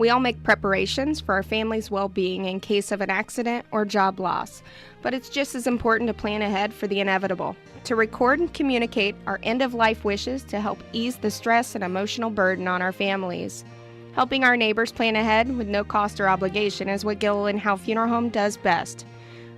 We all make preparations for our family's well-being in case of an accident or job loss, but it's just as important to plan ahead for the inevitable, to record and communicate our end-of-life wishes to help ease the stress and emotional burden on our families. Helping our neighbors plan ahead with no cost or obligation is what Gilliland Howe Funeral Home does best.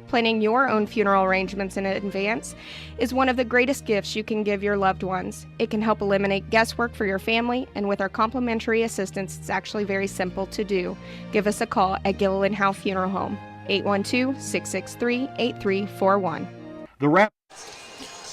Planning your own funeral arrangements in advance is one of the greatest gifts you can give your loved ones. It can help eliminate guesswork for your family, and with our complimentary assistance, it's actually very simple to do. Give us a call at Gilliland Howe Funeral Home, 812-663-8341. The wrap.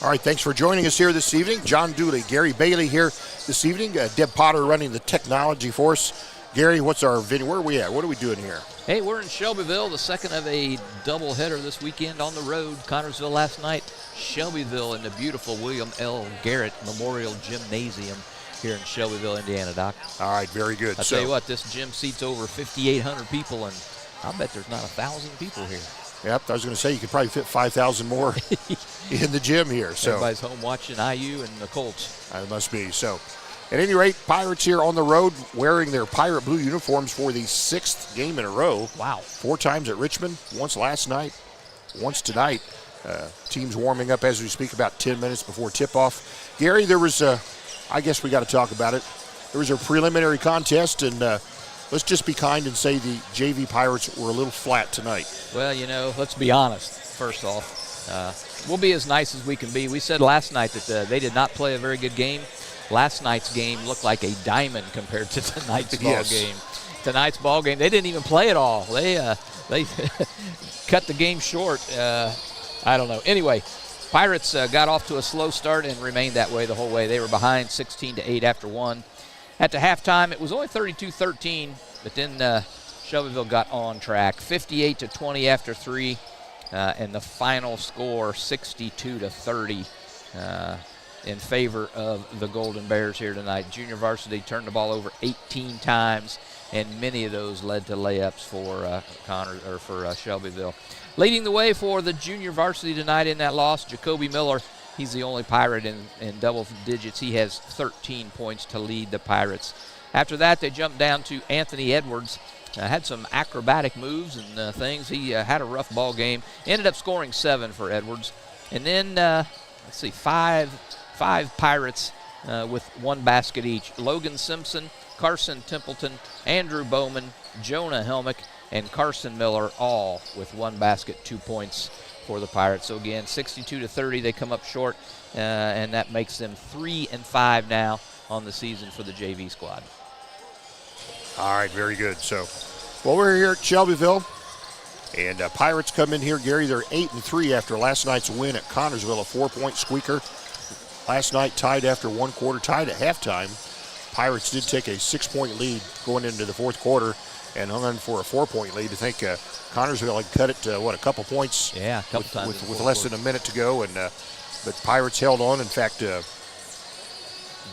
All right, thanks for joining us here this evening. John Dooley, Gary Bailey here this evening. Deb Potter running the technology for us. Gary, what's our video? Where are we at? What are we doing here? Hey, we're in Shelbyville, the second of a doubleheader this weekend on the road. Connorsville last night, Shelbyville in the beautiful William L. Garrett Memorial Gymnasium here in Shelbyville, Indiana, Doc. All right, very good. I'll tell you what, this gym seats over 5,800 people, and I'll bet there's not 1,000 people here. Yep, I was going to say you could probably fit 5,000 more in the gym here. So everybody's home watching IU and the Colts. It must be. So at any rate, Pirates here on the road wearing their pirate blue uniforms for the 6th game in a row. Wow. 4 times at Richmond, once last night, once tonight. Teams warming up as we speak about 10 minutes before tip-off. Gary, there was I guess we got to talk about it. There was a preliminary contest, and let's just be kind and say the JV Pirates were a little flat tonight. Well, let's be honest, first off. We'll be as nice as we can be. We said last night that they did not play a very good game. Last night's game looked like a diamond compared to tonight's ball game. Tonight's ball game, they didn't even play at all. They cut the game short. I don't know. Anyway, Pirates got off to a slow start and remained that way the whole way. They were behind 16-8 after 1. At the halftime, it was only 32-13, but then Shelbyville got on track. 58-20 after 3, and the final score 62-30. In favor of the Golden Bears here tonight. Junior varsity turned the ball over 18 times, and many of those led to layups for Shelbyville. Leading the way for the junior varsity tonight in that loss, Jacoby Miller. He's the only Pirate in double digits. He has 13 points to lead the Pirates. After that, they jumped down to Anthony Edwards. Had some acrobatic moves and things. He had a rough ball game. Ended up scoring 7 for Edwards. And then, let's see, five Pirates with 1 basket each. Logan Simpson, Carson Templeton, Andrew Bowman, Jonah Helmick, and Carson Miller, all with 1 basket, 2 points for the Pirates. So again, 62-30, they come up short, and that makes them 3-5 now on the season for the JV squad. All right, very good. So, well, we're here at Shelbyville, and Pirates come in here, Gary. They're 8-3 after last night's win at Connorsville, a 4-point squeaker. Last night tied after 1 quarter, tied at halftime. Pirates did take a 6-point lead going into the 4th quarter and hung on for a 4-point lead. I think Connorsville had cut it to, a couple points? Yeah, a couple times. With less than a minute to go, and but Pirates held on. In fact,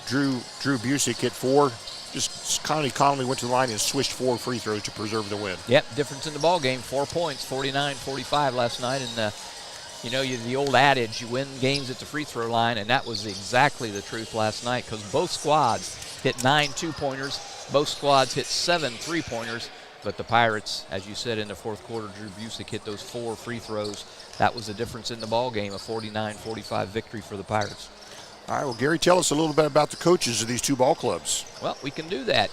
Drew Busick hit 4. Just Connolly went to the line and swished 4 free throws to preserve the win. Yep, difference in the ball game, 4 points, 49-45 last night. And, the old adage, you win games at the free throw line, and that was exactly the truth last night because both squads hit 9 2-pointers. Both squads hit 7 3-pointers. But the Pirates, as you said, in the 4th quarter, Drew Busick hit those 4 free throws. That was the difference in the ball game, a 49-45 victory for the Pirates. All right, well, Gary, tell us a little bit about the coaches of these 2 ball clubs. Well, we can do that.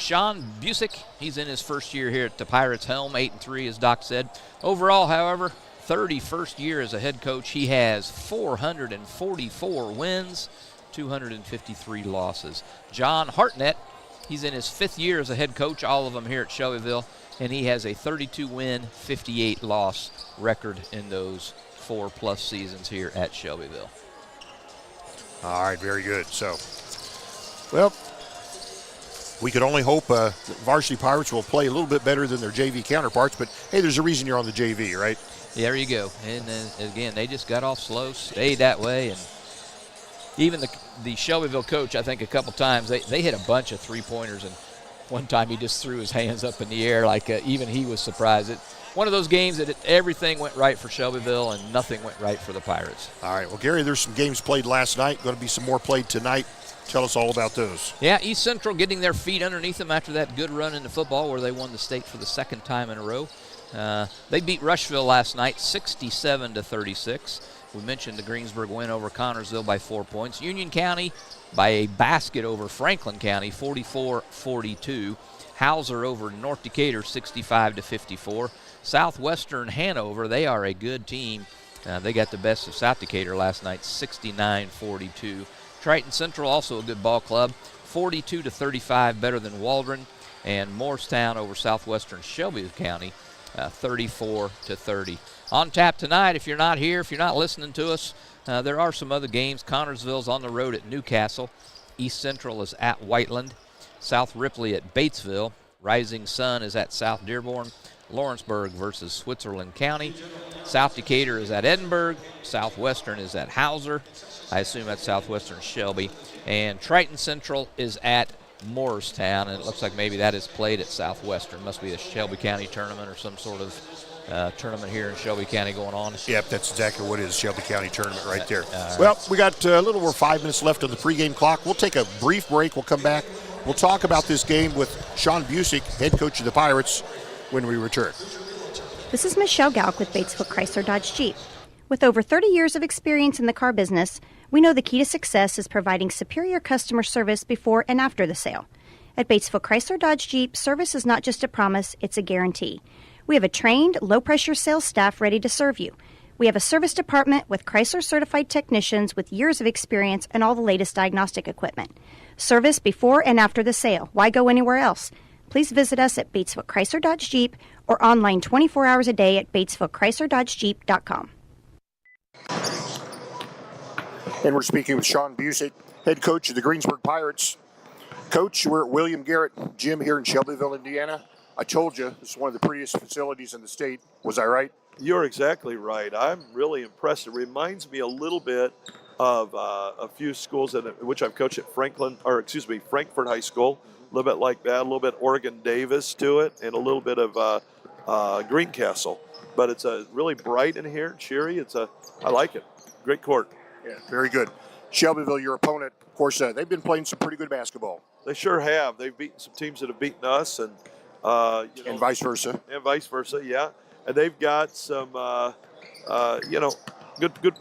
Sean Busick, he's in his first year here at the Pirates helm, 8-3, as Doc said. Overall, however, 31st year as a head coach, he has 444 wins, 253 losses. John Hartnett, he's in his 5th year as a head coach, all of them here at Shelbyville, and he has a 32-win, 58-loss record in those 4+ seasons here at Shelbyville. All right, very good. So, well, we could only hope that varsity Pirates will play a little bit better than their JV counterparts, but hey, there's a reason you're on the JV, right? There you go. And again, they just got off slow, stayed that way, and even the Shelbyville coach, I think a couple times, they hit a bunch of 3-pointers, and one time he just threw his hands up in the air like even he was surprised. One of those games that everything went right for Shelbyville and nothing went right for the Pirates. All right, well, Gary, there's some games played last night. Going to be some more played tonight. Tell us all about those. Yeah, East Central getting their feet underneath them after that good run into football where they won the state for the second time in a row. They beat Rushville last night 67-36. We mentioned the Greensburg win over Connorsville by 4 points. Union County by a basket over Franklin County, 44-42. Hauser over North Decatur, 65-54. Southwestern Hanover, they are a good team. They got the best of South Decatur last night, 69-42. Triton Central, also a good ball club, 42-35, better than Waldron. And Morristown over Southwestern Shelbyville County, 34-30. On tap tonight, if you're not here, if you're not listening to us, there are some other games. Connorsville's on the road at Newcastle. East Central is at Whiteland. South Ripley at Batesville. Rising Sun is at South Dearborn. Lawrenceburg versus Switzerland County. South Decatur is at Edinburgh. Southwestern is at Hauser. I assume that's Southwestern Shelby. And Triton Central is at Morristown, and it looks like maybe that is played at Southwestern. Must be a Shelby County tournament or some sort of tournament here in Shelby County going on. Yep, that's exactly what it is, Shelby County tournament right there. Well, we got a little over 5 minutes left on the pregame clock. We'll take a brief break. We'll come back. We'll talk about this game with Sean Busick, head coach of the Pirates, when we return. This is Michelle Galk with Batesville Chrysler Dodge Jeep. With over 30 years of experience in the car business, we know the key to success is providing superior customer service before and after the sale. At Batesville Chrysler Dodge Jeep, service is not just a promise, it's a guarantee. We have a trained, low-pressure sales staff ready to serve you. We have a service department with Chrysler-certified technicians with years of experience and all the latest diagnostic equipment. Service before and after the sale. Why go anywhere else? Please visit us at Batesville Chrysler Dodge Jeep or online 24 hours a day at BatesvilleChryslerDodgeJeep.com. And we're speaking with Sean Busick, head coach of the Greensburg Pirates. Coach, we're at William Garrett Gym here in Shelbyville, Indiana. I told you, this is one of the prettiest facilities in the state. Was I right? You're exactly right. I'm really impressed. It reminds me a little bit of a few schools in which I've coached at Frankfurt High School. A little bit like that, a little bit Oregon Davis to it, and a little bit of Greencastle. But it's really bright in here, cheery. I like it. Great court. Yeah, very good. Shelbyville, your opponent, of course, they've been playing some pretty good basketball. They sure have. They've beaten some teams that have beaten us, and and vice versa. And vice versa, yeah. And they've got some,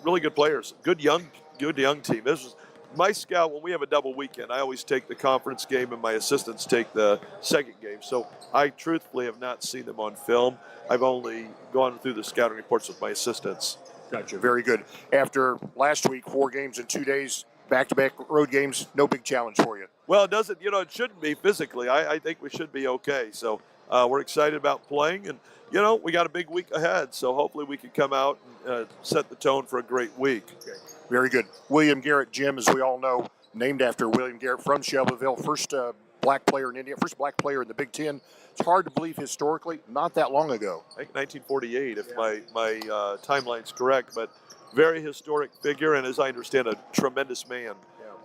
really good players. Good young team. This was my scout. When we have a double weekend, I always take the conference game, and my assistants take the second game. So I truthfully have not seen them on film. I've only gone through the scouting reports with my assistants. Gotcha. Very good. After last week, 4 games in 2 days, back-to-back road games, no big challenge for you. Well, it doesn't. It shouldn't be physically. I think we should be okay. So we're excited about playing, and we got a big week ahead. So hopefully we can come out and set the tone for a great week. Okay. Very good. William Garrett Gym, as we all know, named after William Garrett from Shelbyville, first black player in India, first black player in the Big Ten. It's hard to believe historically, not that long ago. I think 1948, if my timeline's correct, but very historic figure, and as I understand, a tremendous man.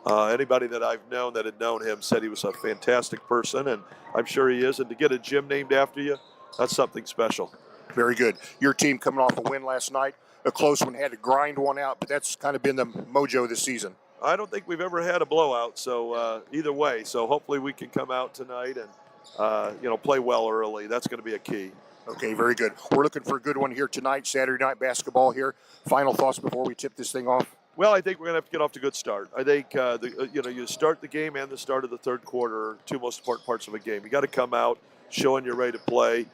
Anybody that I've known that had known him said he was a fantastic person, and I'm sure he is. And to get a gym named after you, that's something special. Very good. Your team coming off a win last night, a close one, had to grind one out, but that's kind of been the mojo this season. I don't think we've ever had a blowout, so either way. So hopefully we can come out tonight and play well early. That's going to be a key. Okay, very good. We're looking for a good one here tonight, Saturday night basketball here. Final thoughts before we tip this thing off? Well, I think we're going to have to get off to a good start. I think, you start the game and the start of the third quarter are two most important parts of a game. You got to come out showing you're ready to play.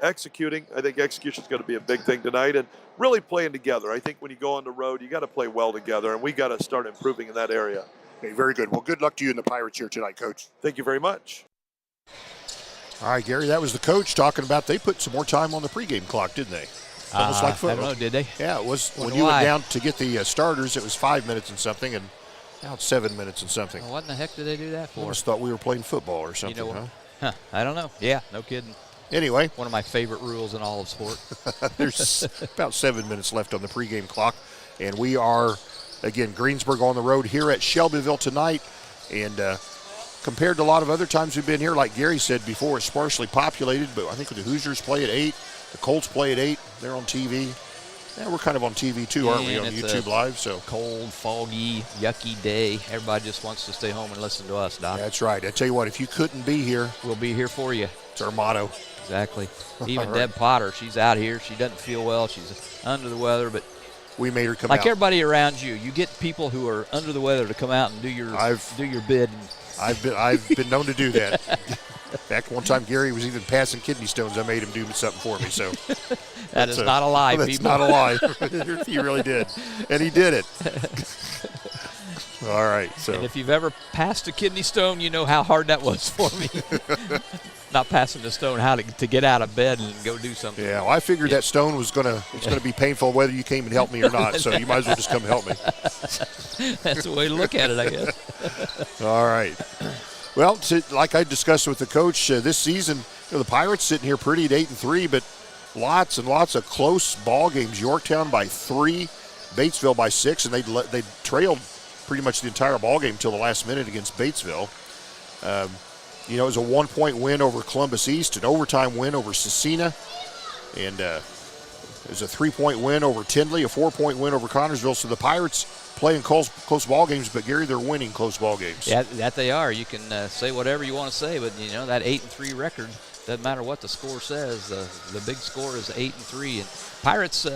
Executing, I think execution is going to be a big thing tonight, and really playing together. I think when you go on the road, you got to play well together, and we got to start improving in that area. Okay, very good. Well, good luck to you and the Pirates here tonight, Coach. Thank you very much. All right, Gary, that was the coach talking about they put some more time on the pregame clock, didn't they? Almost like football. I don't know, did they? Yeah, it was. When you went down to get the starters, it was 5 minutes and something, and now it's 7 minutes and something. Well, what in the heck did they do that for? I almost thought we were playing football or something, I don't know. Yeah, no kidding. Anyway. One of my favorite rules in all of sport. There's about 7 minutes left on the pregame clock, and we are, again, Greensburg on the road here at Shelbyville tonight, and compared to a lot of other times we've been here, like Gary said before, it's sparsely populated, but I think the Hoosiers play at 8, the Colts play at 8, they're on TV. Yeah, we're kind of on TV too, aren't we, And on it's YouTube Live? So cold, foggy, yucky day. Everybody just wants to stay home and listen to us, Doc. that's right. I tell you what, if you couldn't be here, We'll be here for you. it's our motto. Exactly. Even All right. Deb Potter, she's out here. She doesn't feel well. She's under the weather, but We made her come like out. everybody around you, you get people who are under the weather to come out and do your bid. And I've been known to do that. Back one time, Gary was even passing kidney stones. I made him do something for me. So that is not a lie, that's people. not a lie. He really did, and he did it. All right. So And if you've ever passed a kidney stone, you know how hard that was for me. Not passing the stone, how to get out of bed and go do something. yeah, well, I figured that stone was gonna be painful whether you came and helped me or not. So you might as well just come help me. That's the way to look at it, I guess. All right. Well, like I discussed with the coach this season, the Pirates sitting here pretty at 8-3, but lots and lots of close ball games. Yorktown by 3, Batesville by 6, and they trailed pretty much the entire ball game until the last minute against Batesville. It was a 1-point win over Columbus East, an overtime win over Cecina, and it was a 3-point win over Tindley, a 4-point win over Connorsville. So the Pirates playing close ball games, but Gary, they're winning close ball games. Yeah, that they are. You can say whatever you want to say, but that 8-3 record doesn't matter what the score says. The big score is 8-3, and Pirates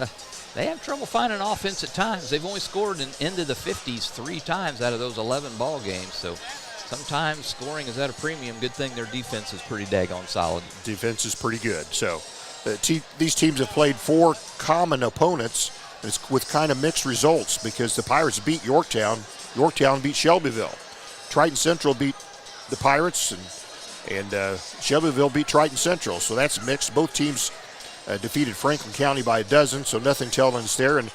they have trouble finding offense at times. They've only scored into the 50s 3 times out of those 11 ball games. So sometimes scoring is at a premium. Good thing their defense is pretty daggone solid. Defense is pretty good. So these teams have played 4 common opponents. It's with kind of mixed results because the Pirates beat Yorktown. Yorktown beat Shelbyville. Triton Central beat the Pirates, and Shelbyville beat Triton Central. So that's mixed. Both teams defeated Franklin County by 12, so nothing telling us there. And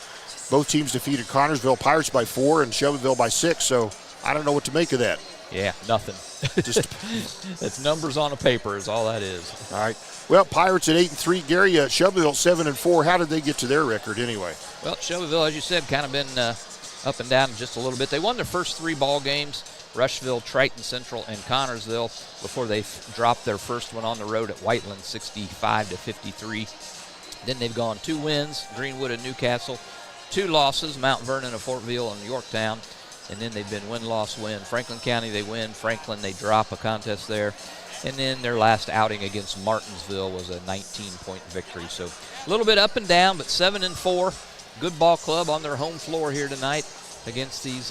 both teams defeated Connorsville Pirates by 4 and Shelbyville by 6. So I don't know what to make of that. Yeah, nothing. Just it's numbers on a paper is all that is. all right. Well, Pirates at 8-3. Gary, Shelbyville 7-4. How did they get to their record anyway? Well, Shelbyville, as you said, kind of been up and down just a little bit. They won their first 3 ball games, Rushville, Triton Central, and Connorsville, before they dropped their first one on the road at Whiteland, 65-53. Then they've gone 2 wins, Greenwood and Newcastle, 2 losses, Mount Vernon and Fortville and Yorktown, and then they've been win-loss-win. Franklin County, they win. Franklin, they drop a contest there. And then their last outing against Martinsville was a 19-point victory. So a little bit up and down, but 7-4. Good ball club on their home floor here tonight against these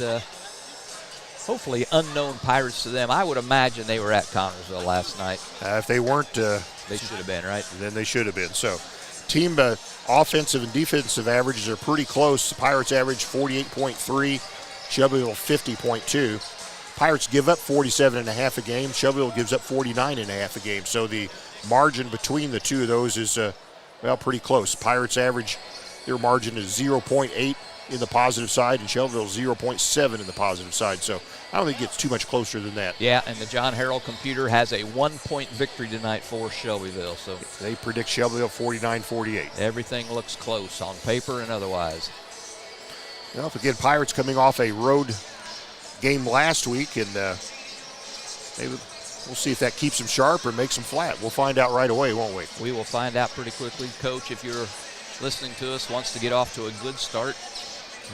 hopefully unknown Pirates to them. I would imagine they were at Connorsville last night. If they weren't, they should have been, right? then they should have been. So team offensive and defensive averages are pretty close. The Pirates average 48.3, Shelbyville 50.2. Pirates give up 47.5 a game. Shelbyville gives up 49.5 a game. So the margin between the two of those is, pretty close. Pirates average, their margin is 0.8 in the positive side, and Shelbyville 0.7 in the positive side. So I don't think it gets too much closer than that. Yeah, and the John Harrell computer has a 1-point victory tonight for Shelbyville. So they predict Shelbyville 49-48. Everything looks close on paper and otherwise. Well, again, Pirates coming off a road game last week, and we'll see if that keeps them sharp or makes them flat. We'll find out right away, won't we? We will find out pretty quickly. Coach, if you're listening to us, wants to get off to a good start,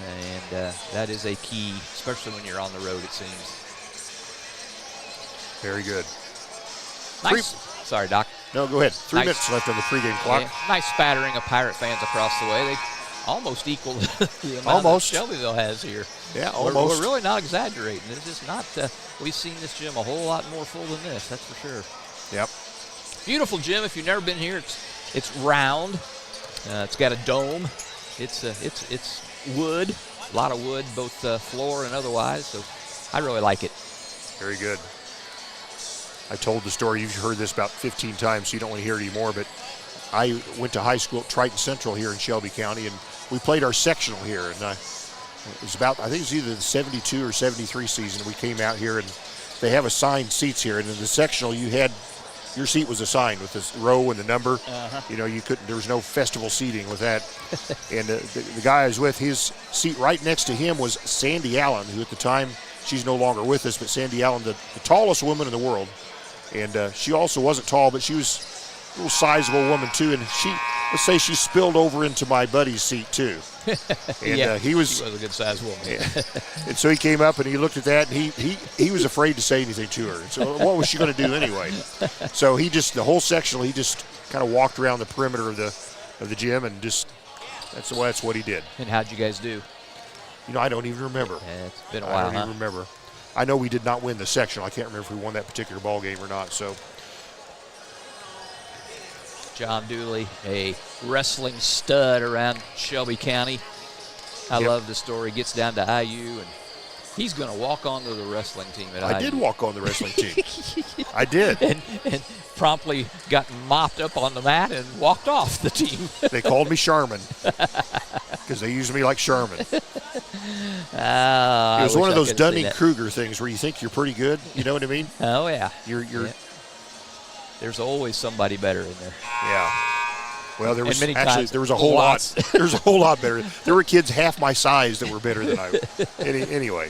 and that is a key, especially when you're on the road, it seems. Very good. Nice. Sorry, Doc. No, go ahead. 3 Nice. minutes left on the pregame clock. Yeah, nice spattering of Pirate fans across the way. They almost equal the amount that Shelbyville has here. Yeah, almost. We're really not exaggerating. It's just not. We've seen this gym a whole lot more full than this. That's for sure. Yep. Beautiful gym. If you've never been here, it's round. It's got a dome. It's wood. A lot of wood, both floor and otherwise. So I really like it. Very good. I told the story. You've heard this about 15 times, so you don't want to hear it anymore. But I went to high school at Triton Central here in Shelby County, and we played our sectional here. And it was about, I think it was either the 72 or 73 season. We came out here, and they have assigned seats here. And in the sectional, your seat was assigned with this row and the number. You couldn't. There was no festival seating with that. And the guy I was with, his seat right next to him was Sandy Allen, who at the time, she's no longer with us, but Sandy Allen, the tallest woman in the world. And she also wasn't tall, but she was a little sizable woman too. And let's say she spilled over into my buddy's seat too. And yeah, he was a good-sized woman. and so he came up and he looked at that, and he was afraid to say anything to her. So what was she going to do anyway? So the whole sectional, he just kind of walked around the perimeter of the gym, and just that's what he did. And how'd you guys do? I don't even remember. Yeah, it's been a while, I don't even remember. I know we did not win the sectional. I can't remember if we won that particular ball game or not. So John Dooley, a wrestling stud around Shelby County. I love the story. Gets down to IU, and he's going to walk onto the wrestling team at IU. I did walk on the wrestling team. I did. And promptly got mopped up on the mat and walked off the team. They called me Charmin because they used me like Charmin. It was one of those Dunning-Kruger things where you think you're pretty good. You know what I mean? Oh, yeah. You're. There's always somebody better in there. Yeah. Well, there was there was a whole lots. lot. There was a whole lot better. There were kids half my size that were better than I. Anyway,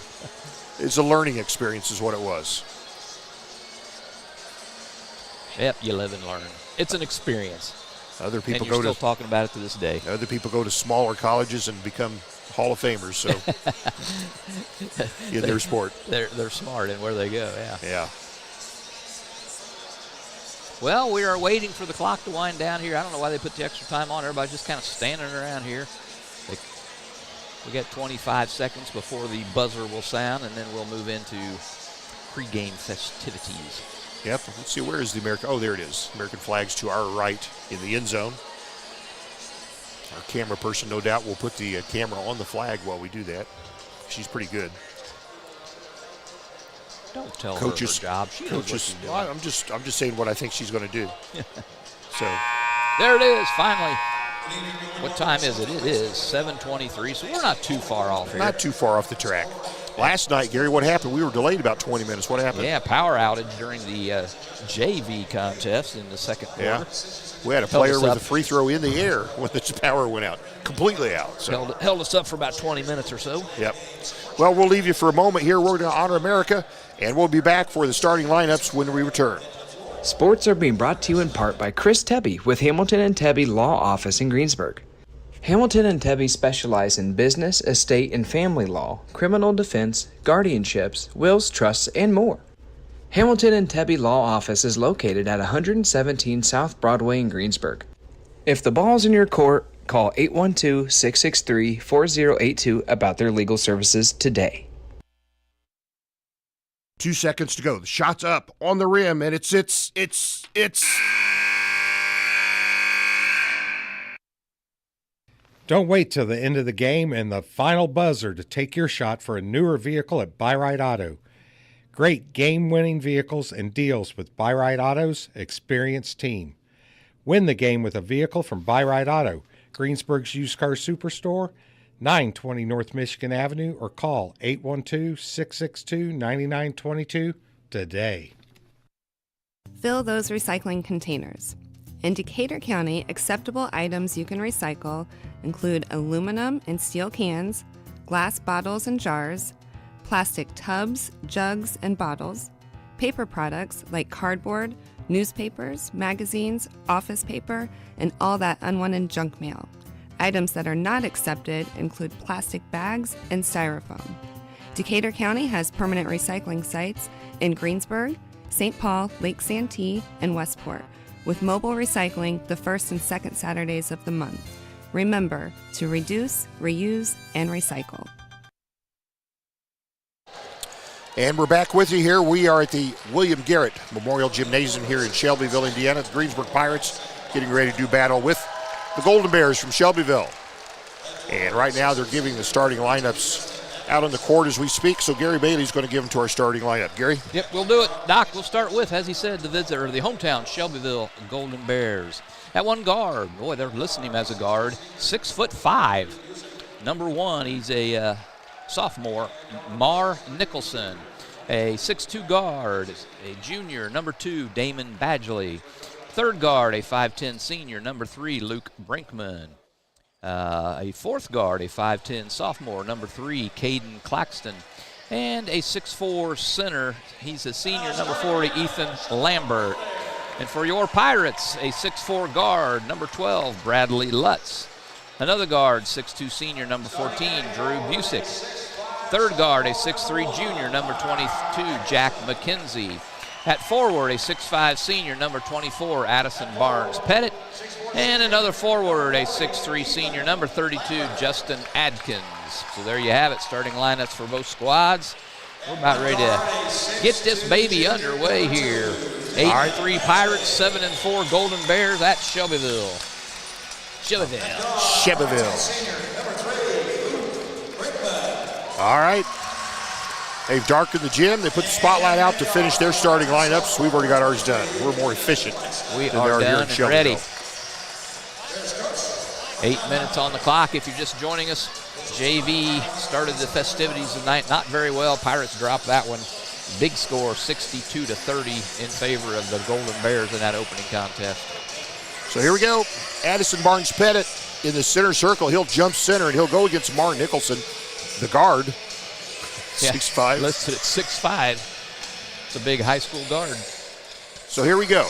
it's a learning experience, is what it was. Yep, you live and learn. It's an experice. Other people and you're still talking about it to this day. Other people go to smaller colleges and become Hall of Famers. So in their sport, they're smart in where they go. Yeah. Yeah. Well, we are waiting for the clock to wind down here. I don't know why they put the extra time on. Everybody's just kind of standing around here. We got 25 seconds before the buzzer will sound, and then we'll move into pregame festivities. Yep. Let's see, where is the American? Oh, there it is. American flag's to our right in the end zone. Our camera person, no doubt, will put the camera on the flag while we do that. She's pretty good. Don't tell her job. She knows what she's doing. I'm just saying what I think she's going to do. So there it is, finally. What time is it? It is 7:23, so we're not too far off here. Not too far off the track. Last night, Gary, what happened? We were delayed about 20 minutes. What happened? Yeah, power outage during the JV contest in the second quarter. Yeah. We had a player with a free throw in the air when the power went out, completely out. So held us up for about 20 minutes or so. Yep. Well, we'll leave you for a moment here. We're going to honor America, and we'll be back for the starting lineups when we return. Sports are being brought to you in part by Chris Tebby with Hamilton and Tebby Law Office in Greensburg. Hamilton and Tebby specialize in business, estate, and family law, criminal defense, guardianships, wills, trusts, and more. Hamilton and Tebby Law Office is located at 117 South Broadway in Greensburg. If the ball's in your court, call 812-663-4082 about their legal services today. 2 seconds to go. The shot's up on the rim, and it's. Don't wait till the end of the game and the final buzzer to take your shot for a newer vehicle at Buy-Right Auto. Great game-winning vehicles and deals with Buy-Right Auto's experienced team. Win the game with a vehicle from Buy-Right Auto, Greensburg's used car superstore, 920 North Michigan Avenue, or call 812-662-9922 today. Fill those recycling containers. In Decatur County, acceptable items you can recycle include aluminum and steel cans, glass bottles and jars, plastic tubs, jugs, and bottles, paper products like cardboard, newspapers, magazines, office paper, and all that unwanted junk mail. Items that are not accepted include plastic bags and styrofoam. Decatur County has permanent recycling sites in Greensburg, St. Paul, Lake Santee, and Westport, with mobile recycling the first and second Saturdays of the month. Remember to reduce, reuse, and recycle. And we're back with you here. We are at the William Garrett Memorial Gymnasium here in Shelbyville, Indiana. The Greensburg Pirates getting ready to do battle with the Golden Bears from Shelbyville. And right now they're giving the starting lineups out on the court as we speak. So Gary Bailey's going to give them to our starting lineup. Gary? Yep, we'll do it. Doc, we'll start with, as he said, the visitor, the hometown Shelbyville Golden Bears. At one guard, boy, they're listing him as a guard, 6'5". Number one, he's a sophomore, Mar Nicholson. A 6'2" guard, a junior, number 2, Damon Badgley. Third guard, a 5'10" senior, number 3, Luke Brinkman. A fourth guard, a 5'10" sophomore, number 3, Caden Claxton. And a 6'4" center, he's a senior, number 40, Ethan Lambert. And for your Pirates, a 6'4 guard, number 12, Bradley Lutz. Another guard, 6'2 senior, number 14, Drew Busick. Third guard, a 6'3 junior, number 22, Jack McKenzie. At forward, a 6'5 senior, number 24, Addison Barnes-Pettit. And another forward, a 6'3 senior, number 32, Justin Adkins. So there you have it, starting lineups for both squads. We're about ready to get this baby underway here. 8-3 Pirates, 7-4 Golden Bears at Shelbyville. Shelbyville. All right. They've darkened the gym. They put the spotlight out to finish their starting lineups. We've already got ours done. We're more efficient. We than are they done here and ready. 8 minutes on the clock. If you're just joining us, JV started the festivities tonight not very well. Pirates dropped that one. Big score, 62-30 in favor of the Golden Bears in that opening contest. So here we go. Addison Barnes-Pettit in the center circle. He'll jump center, and he'll go against Mark Nicholson, the guard. 6'5". Listed at 6'5". It's a big high school guard. So here we go.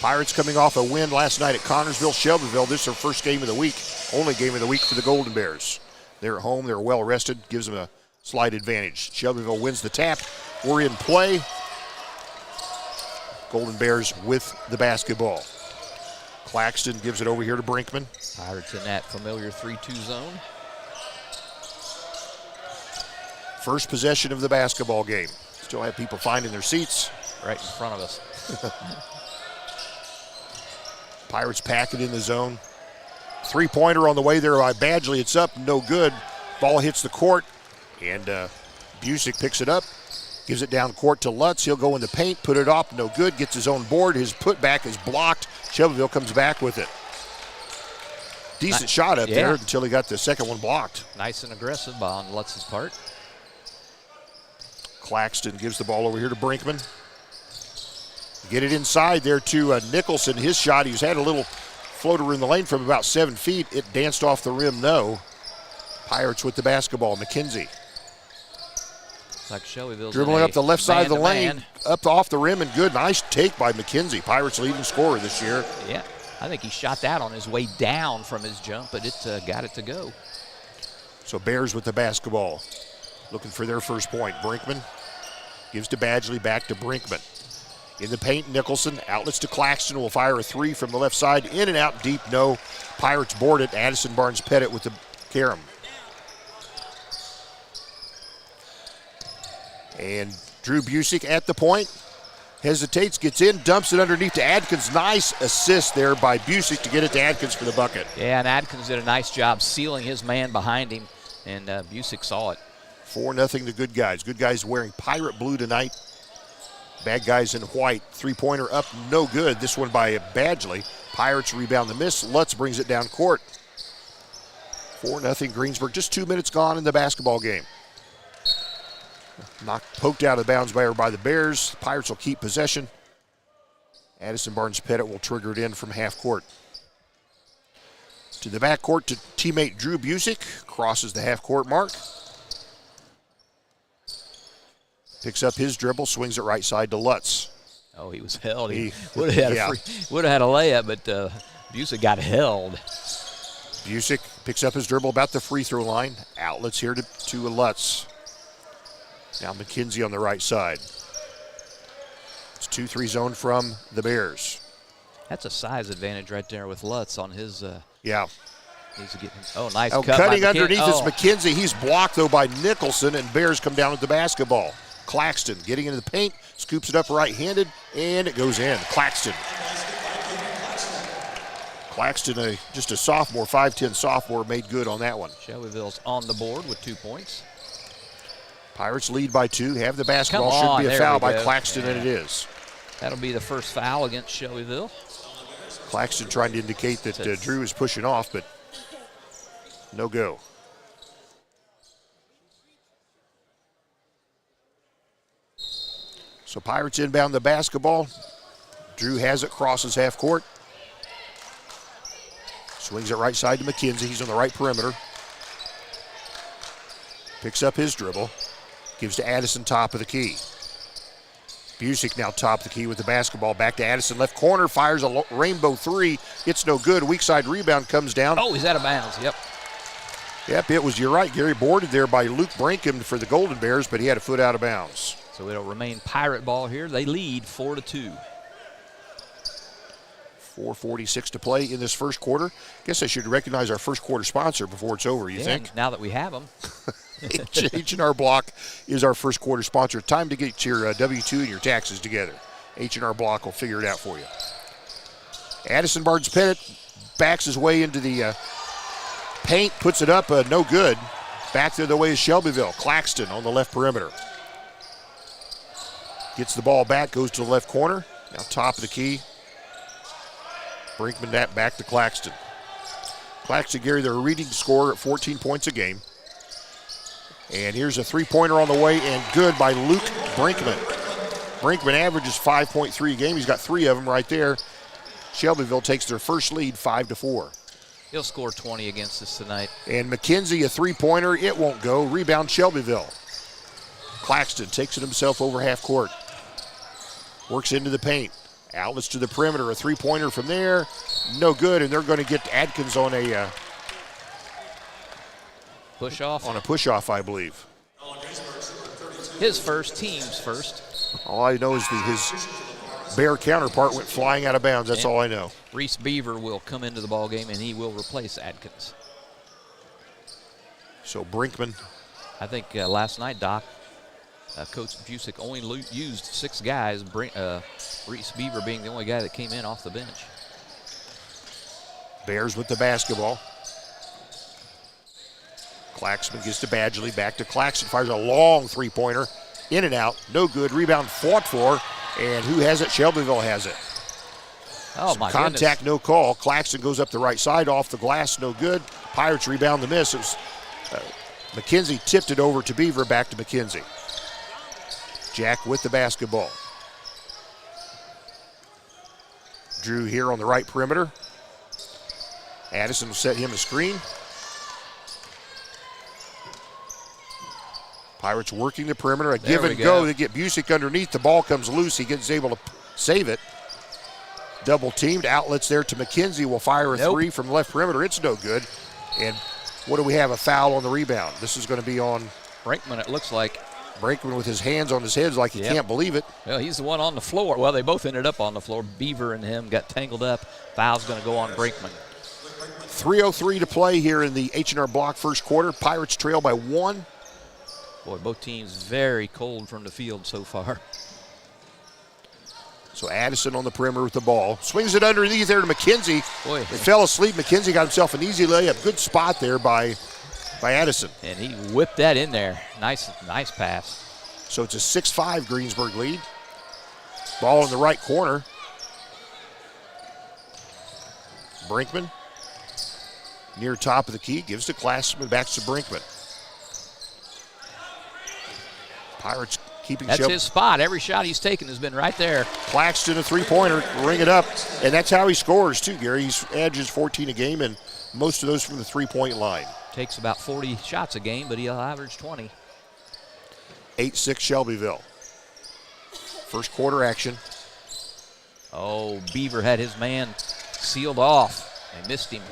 Pirates coming off a win last night at Connersville, Shelbyville. This is their first game of the week, only game of the week for the Golden Bears. They're at home. They're well rested. Gives them a slight advantage. Shelbyville wins the tap. We're in play. Golden Bears with the basketball. Claxton gives it over here to Brinkman. Pirates in that familiar 3-2 zone. First possession of the basketball game. Still have people finding their seats. Right in front of us. Pirates pack it in the zone. Three-pointer on the way there by Badgley. It's up, no good. Ball hits the court, and Busick picks it up, gives it down court to Lutz. He'll go in the paint, put it up, no good. Gets his own board. His putback is blocked. Shelbyville comes back with it. Decent shot up there until he got the second one blocked. Nice and aggressive on Lutz's part. Claxton gives the ball over here to Brinkman. Get it inside there to Nicholson. His shot, he's had a little floater in the lane from about 7 feet. It danced off the rim, no. Pirates with the basketball. McKenzie. Like Shelbyville's dribbling up the left side of the lane, up off the rim, and good. Nice take by McKenzie, Pirates' leading scorer this year. Yeah, I think he shot that on his way down from his jump, but it got it to go. So Bears with the basketball, looking for their first point. Brinkman gives to Badgley, back to Brinkman. In the paint, Nicholson, outlets to Claxton, will fire a three from the left side, in and out deep, no. Pirates board it. Addison Barnes-Pettit with the carom. And Drew Busick at the point, hesitates, gets in, dumps it underneath to Adkins. Nice assist there by Busick to get it to Adkins for the bucket. Yeah, and Adkins did a nice job sealing his man behind him, and Busick saw it. 4-0 the good guys. Good guys wearing pirate blue tonight. Bad guys in white. Three-pointer up, no good. This one by Badgley. Pirates rebound the miss. Lutz brings it down court. 4-0 Greensburg. Just 2 minutes gone in the basketball game. Poked out of bounds by the Bears. Pirates will keep possession. Addison Barnes-Pettit will trigger it in from half court. To the back court to teammate Drew Busick. Crosses the half court mark. Picks up his dribble, swings it right side to Lutz. Oh, he was held. He would have had a layup, but Busick got held. Busick picks up his dribble about the free throw line. Outlets here to Lutz. Now McKenzie on the right side. It's 2-3 zone from the Bears. That's a size advantage right there with Lutz on his. Yeah. Needs to get. Oh, nice cut. Cutting underneath is McKenzie. He's blocked though by Nicholson, and Bears come down with the basketball. Claxton getting into the paint, scoops it up right-handed, and it goes in. Claxton, just a sophomore, 5'10 sophomore, made good on that one. Shelbyville's on the board with 2 points. Pirates lead by 2, have the basketball. Should be a foul by Claxton, and it is. That'll be the first foul against Shelbyville. Claxton trying to indicate that Drew is pushing off, but no go. So Pirates inbound the basketball. Drew has it, crosses half court. Swings it right side to McKenzie. He's on the right perimeter. Picks up his dribble. Gives to Addison, top of the key. Busick now top of the key with the basketball. Back to Addison. Left corner, fires a rainbow three. It's no good. Weak side rebound comes down. Oh, he's out of bounds. Yep. Yep, it was, you're right, Gary, boarded there by Luke Brinkham for the Golden Bears, but he had a foot out of bounds. So it'll remain Pirate ball here. They lead 4-2. 4:46 to play in this first quarter. Guess I should recognize our first quarter sponsor before it's over, you think? Now that we have them. H&R Block is our first quarter sponsor. Time to get your W-2 and your taxes together. H&R Block will figure it out for you. Addison Barnes-Pettit backs his way into the paint, puts it up, no good. Back the other way is Shelbyville. Claxton on the left perimeter. Gets the ball back, goes to the left corner. Now top of the key. Brinkman that back to Claxton. Claxton, Gary, their leading scorer at 14 points a game. And here's a three-pointer on the way, and good by Luke Brinkman. Brinkman averages 5.3 a game. He's got 3 of them right there. Shelbyville takes their first lead 5-4. He'll score 20 against us tonight. And McKenzie, a three-pointer. It won't go. Rebound Shelbyville. Claxton takes it himself over half court. Works into the paint. Outlets to the perimeter. A three-pointer from there. No good, and they're going to get Adkins on a push-off? On a push-off, I believe. His first, team's first. All I know is that his Bear counterpart went flying out of bounds. That's all I know. Reese Beaver will come into the ball game, and he will replace Adkins. So Brinkman. I think last night, Doc, Coach Busick only used 6 guys, Reese Beaver being the only guy that came in off the bench. Bears with the basketball. Claxton gets to Badgley, back to Claxton, fires a long three-pointer, in and out, no good. Rebound fought for, and who has it? Shelbyville has it. Oh, my contact, goodness. no call. Claxton goes up the right side, off the glass, no good. Pirates rebound the miss. It was, McKenzie tipped it over to Beaver, back to McKenzie. Jack with the basketball. Drew here on the right perimeter. Addison will set him a screen. Pirates working the perimeter. A give and go. They get Busick underneath. The ball comes loose. He gets able to save it. Double teamed. Outlets there to McKenzie. Will fire a three from the left perimeter. It's no good. And what do we have? A foul on the rebound. This is going to be on Brinkman, it looks like. Brinkman with his hands on his head like he can't believe it. Well, he's the one on the floor. Well, they both ended up on the floor. Beaver and him got tangled up. Foul's going to go on Brinkman. 3:03 to play here in the H&R Block first quarter. Pirates trail by 1. Boy, both teams very cold from the field so far. So Addison on the perimeter with the ball. Swings it underneath there to McKenzie. Boy. They fell asleep. McKenzie got himself an easy layup. Good spot there by Addison. And he whipped that in there. Nice pass. So it's a 6-5 Greensburg lead. Ball in the right corner. Brinkman near top of the key. Gives to Classman. Back to Brinkman. Pirates keeping That's his spot. Every shot he's taken has been right there. Claxton, a three-pointer, ring it up. And that's how he scores, too, Gary. He averages 14 a game, and most of those from the three-point line. Takes about 40 shots a game, but he'll average 20. 8-6 Shelbyville. First quarter action. Oh, Beaver had his man sealed off. They missed him.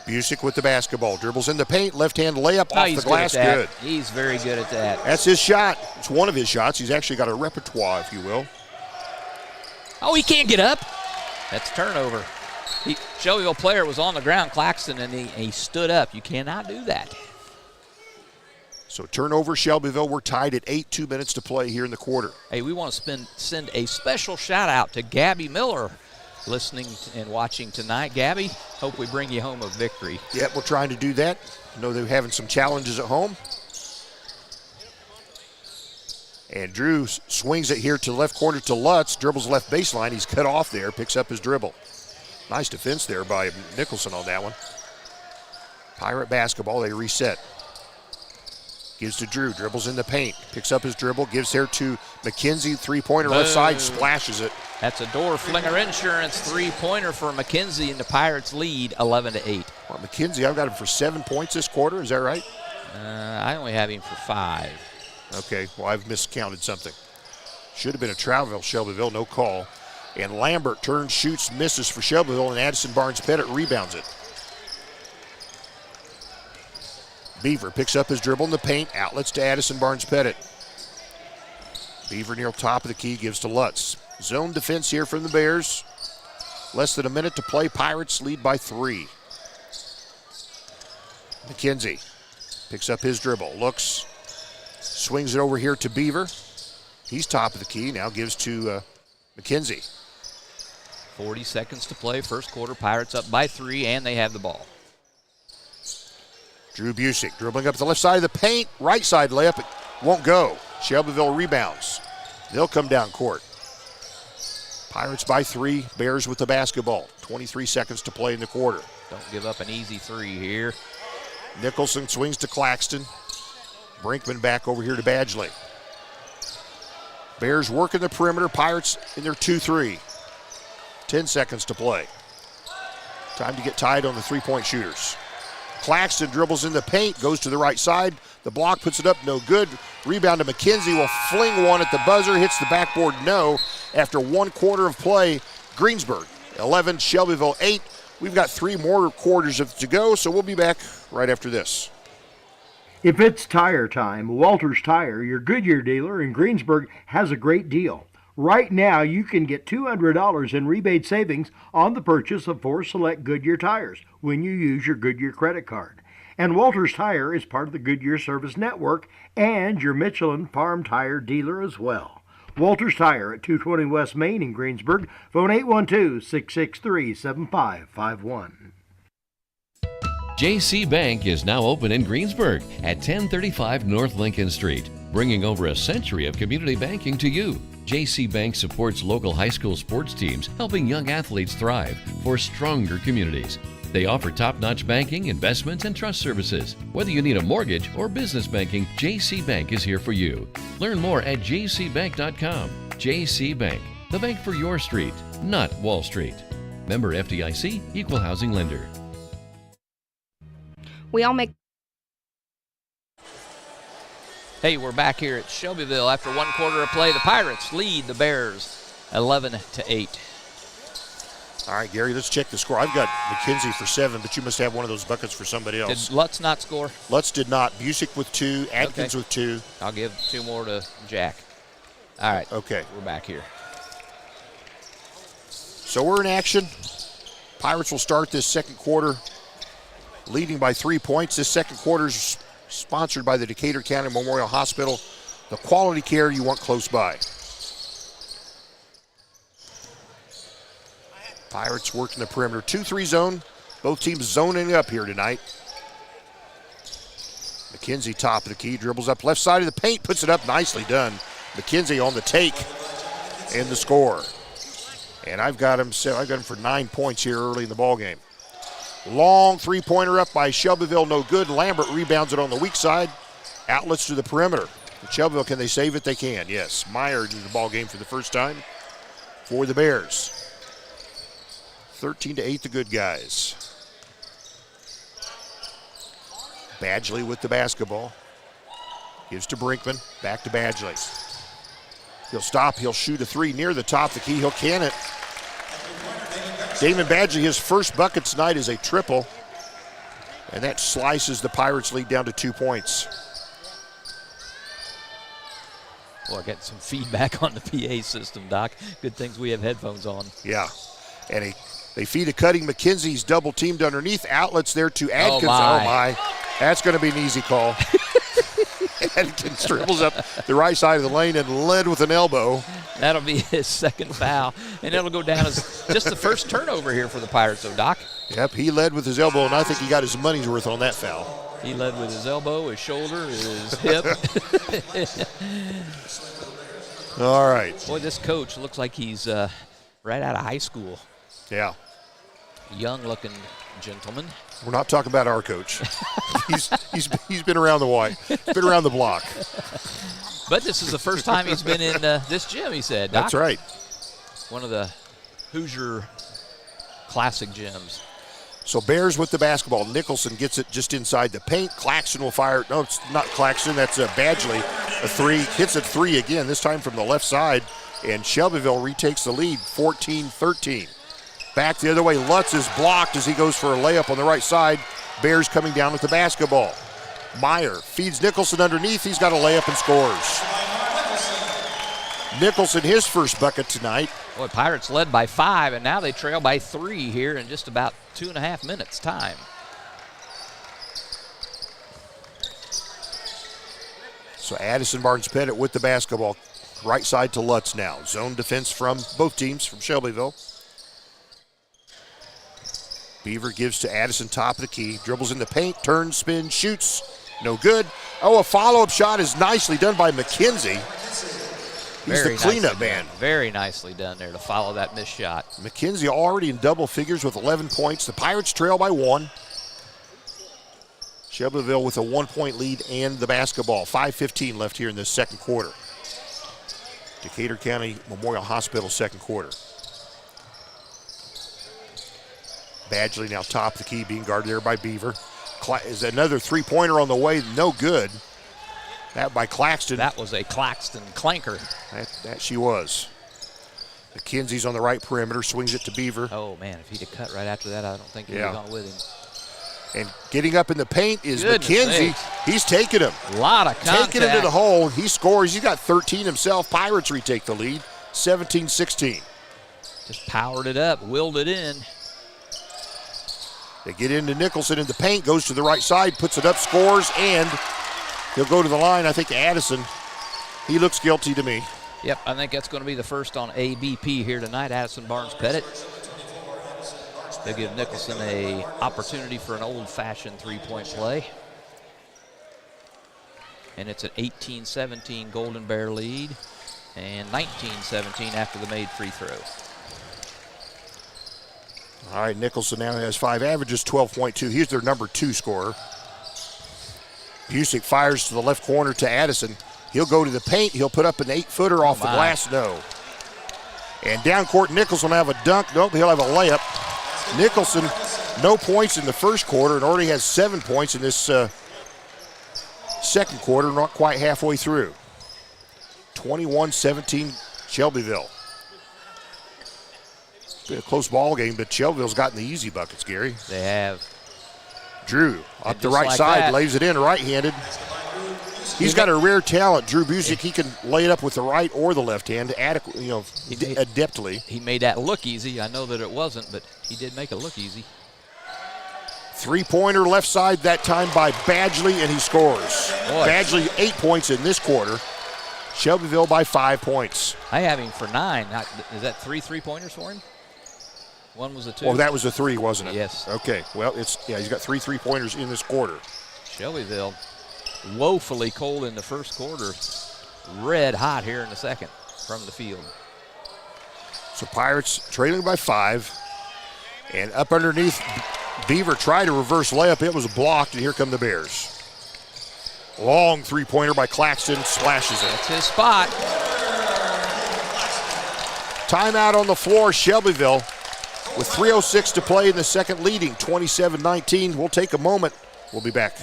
Busick with the basketball. Dribbles in the paint. Left-hand layup off the glass. Good. He's very good at that. That's his shot. It's one of his shots. He's actually got a repertoire, if you will. Oh, he can't get up. That's a turnover. Shelbyville player was on the ground, Claxton, and he stood up. You cannot do that. So turnover, Shelbyville. We're tied at 8, 2 minutes to play here in the quarter. Hey, we want to send a special shout-out to Gabby Miller, listening and watching tonight. Gabby, hope we bring you home a victory. Yep, we're trying to do that. I know they're having some challenges at home. And Drew swings it here to the left corner to Lutz, dribbles left baseline. He's cut off there, picks up his dribble. Nice defense there by Nicholson on that one. Pirate basketball, they reset. Gives to Drew, dribbles in the paint, picks up his dribble, gives there to McKenzie, three-pointer left side, splashes it. That's a door flinger insurance three-pointer for McKenzie, and the Pirates lead 11-8. Well, McKenzie, I've got him for 7 points this quarter. Is that right? I only have him for 5. Okay, well, I've miscounted something. Should have been a travel, Shelbyville, no call. And Lambert turns, shoots, misses for Shelbyville, and Addison Barnes-Pettit rebounds it. Beaver picks up his dribble in the paint, outlets to Addison Barnes-Pettit. Beaver near top of the key, gives to Lutz. Zone defense here from the Bears. Less than a minute to play. Pirates lead by 3. McKenzie picks up his dribble, looks, swings it over here to Beaver. He's top of the key, now gives to McKenzie. 40 seconds to play, first quarter. Pirates up by 3, and they have the ball. Drew Busick dribbling up the left side of the paint, right side layup, it won't go. Shelbyville rebounds. They'll come down court. Pirates by 3, Bears with the basketball. 23 seconds to play in the quarter. Don't give up an easy 3 here. Nicholson swings to Claxton. Brinkman back over here to Badgley. Bears working the perimeter, Pirates in their 2-3. 10 seconds to play. Time to get tied on the three-point shooters. Claxton dribbles in the paint, goes to the right side. The block puts it up, no good. Rebound to McKenzie, will fling one at the buzzer, hits the backboard, no. After 1 quarter of play, Greensburg 11, Shelbyville 8. We've got 3 more quarters to go, so we'll be back right after this. If it's tire time, Walters Tire, your Goodyear dealer in Greensburg, has a great deal. Right now, you can get $200 in rebate savings on the purchase of 4 select Goodyear tires when you use your Goodyear credit card. And Walters Tire is part of the Goodyear Service Network and your Michelin Farm Tire dealer as well. Walters Tire at 220 West Main in Greensburg. Phone 812-663-7551. JC Bank is now open in Greensburg at 1035 North Lincoln Street, bringing over a century of community banking to you. JC Bank supports local high school sports teams, helping young athletes thrive for stronger communities. They offer top-notch banking, investments, and trust services. Whether you need a mortgage or business banking, JC Bank is here for you. Learn more at jcbank.com. JC Bank, the bank for your street, not Wall Street. Member FDIC, Equal Housing Lender. We all make. Hey, we're back here at Shelbyville after 1 quarter of play. The Pirates lead the Bears 11-8. All right, Gary, let's check the score. I've got McKenzie for 7, but you must have one of those buckets for somebody else. Did Lutz not score? Lutz did not. Busick with 2, Atkins with 2. I'll give 2 more to Jack. All right. Okay. We're back here. So we're in action. Pirates will start this second quarter leading by 3 points. This second quarter is sponsored by the Decatur County Memorial Hospital, the quality care you want close by. Pirates working the perimeter 2-3 zone. Both teams zoning up here tonight. McKenzie top of the key, dribbles up left side of the paint, puts it up, nicely done. McKenzie on the take and the score. And I've got him for 9 points here early in the ball game. Long three-pointer up by Shelbyville, no good. Lambert rebounds it on the weak side. Outlets to the perimeter. Shelbyville, can they save it? They can, yes. Meyer in the ball game for the first time for the Bears. 13-8, the good guys. Badgley with the basketball. Gives to Brinkman, back to Badgley. He'll stop, he'll shoot a 3 near the top of the key, he'll can it. Damon Badgley, his first bucket tonight is a triple, and that slices the Pirates' lead down to 2 points. Well, I got some feedback on the PA system, Doc. Good things we have headphones on. Yeah, and they feed a cutting. McKenzie's double teamed underneath. Outlets there to Adkins. Oh my. That's going to be an easy call. Adkins dribbles up the right side of the lane and led with an elbow. That'll be his second foul, and it'll go down as just the first turnover here for the Pirates, though, Doc. Yep, he led with his elbow, and I think he got his money's worth on that foul. He led with his elbow, his shoulder, his hip. All right. Boy, this coach looks like he's right out of high school. Yeah. Young-looking gentleman. We're not talking about our coach. he's been around been around the block. But this is the first time he's been in this gym, he said, Doc. That's right. One of the Hoosier classic gyms. So Bears with the basketball. Nicholson gets it just inside the paint. Claxton will fire. No, it's not Claxton. That's Badgley. A three, hits it three again, this time from the left side, and Shelbyville retakes the lead, 14-13. Back the other way, Lutz is blocked as he goes for a layup on the right side. Bears coming down with the basketball. Meyer feeds Nicholson underneath. He's got a layup and scores. Nicholson, his first bucket tonight. Boy, Pirates led by 5, and now they trail by 3 here in just about 2.5 minutes time. So Addison Barnes-Pettit with the basketball. Right side to Lutz now. Zone defense from both teams, from Shelbyville. Beaver gives to Addison, top of the key. Dribbles in the paint, turns, spins, shoots. No good. Oh, a follow-up shot is nicely done by McKenzie. He's the cleanup man. Very nicely done there to follow that missed shot. McKenzie already in double figures with 11 points. The Pirates trail by 1. Shelbyville with a 1-point lead and the basketball. 5:15 left here in the second quarter. Decatur County Memorial Hospital second quarter. Badgley now top of the key, being guarded there by Beaver. Is another three-pointer on the way, no good. That by Claxton. That was a Claxton clanker. That she was. McKenzie's on the right perimeter, swings it to Beaver. Oh, man, if he'd have cut right after that, I don't think he'd have gone with him. And getting up in the paint is McKenzie. He's taking him. A lot of contact. Taking him to the hole. He scores. He's got 13 himself. Pirates retake the lead, 17-16. Just powered it up, willed it in. They get into Nicholson in the paint, goes to the right side, puts it up, scores, and he'll go to the line. I think Addison, he looks guilty to me. Yep, I think that's going to be the first on ABP here tonight, Addison Barnes-Pettit. They'll give Nicholson an opportunity for an old-fashioned three-point play. And it's an 18-17 Golden Bear lead and 19-17 after the made free throw. All right, Nicholson now has 5, averages 12.2. He's their number 2 scorer. Busick fires to the left corner to Addison. He'll go to the paint. He'll put up an 8-footer off the glass. No. And down court, Nicholson will have a dunk. Nope, he'll have a layup. Nicholson, no points in the first quarter and already has 7 points in this second quarter, not quite halfway through. 21-17 Shelbyville. Been a close ball game, but Shelbyville's gotten the easy buckets, Gary. They have. Drew up the right side, lays it in right-handed. He's got a rare talent, Drew Busick. He can lay it up with the right or the left hand, adeptly. He made that look easy. I know that it wasn't, but he did make it look easy. Three-pointer left side that time by Badgley, and he scores. Boy. Badgley 8 points in this quarter. Shelbyville by 5 points. I have him for 9. Is that 3 three-pointers for him? One was a 2. Oh, that was a 3, wasn't it? Yes. Okay. Well, he's got 3 three-pointers in this quarter. Shelbyville woefully cold in the first quarter. Red hot here in the second from the field. So Pirates trailing by 5. And up underneath, Beaver tried a reverse layup. It was blocked, and here come the Bears. Long three-pointer by Claxton, slashes it. That's his spot. Timeout on the floor, Shelbyville. With 3:06 to play in the second, leading 27-19. We'll take a moment. We'll be back.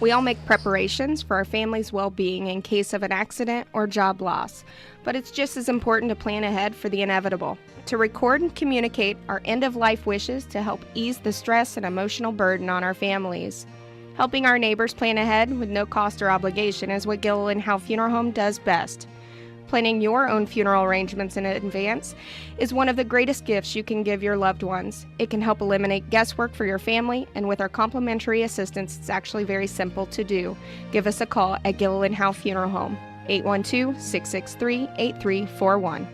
We all make preparations for our family's well-being in case of an accident or job loss, but it's just as important to plan ahead for the inevitable, to record and communicate our end-of-life wishes to help ease the stress and emotional burden on our families. Helping our neighbors plan ahead with no cost or obligation is what Gilliland Howe Funeral Home does best. Planning your own funeral arrangements in advance is one of the greatest gifts you can give your loved ones. It can help eliminate guesswork for your family, and with our complimentary assistance, it's actually very simple to do. Give us a call at Gilliland Howe Funeral Home, 812-663-8341.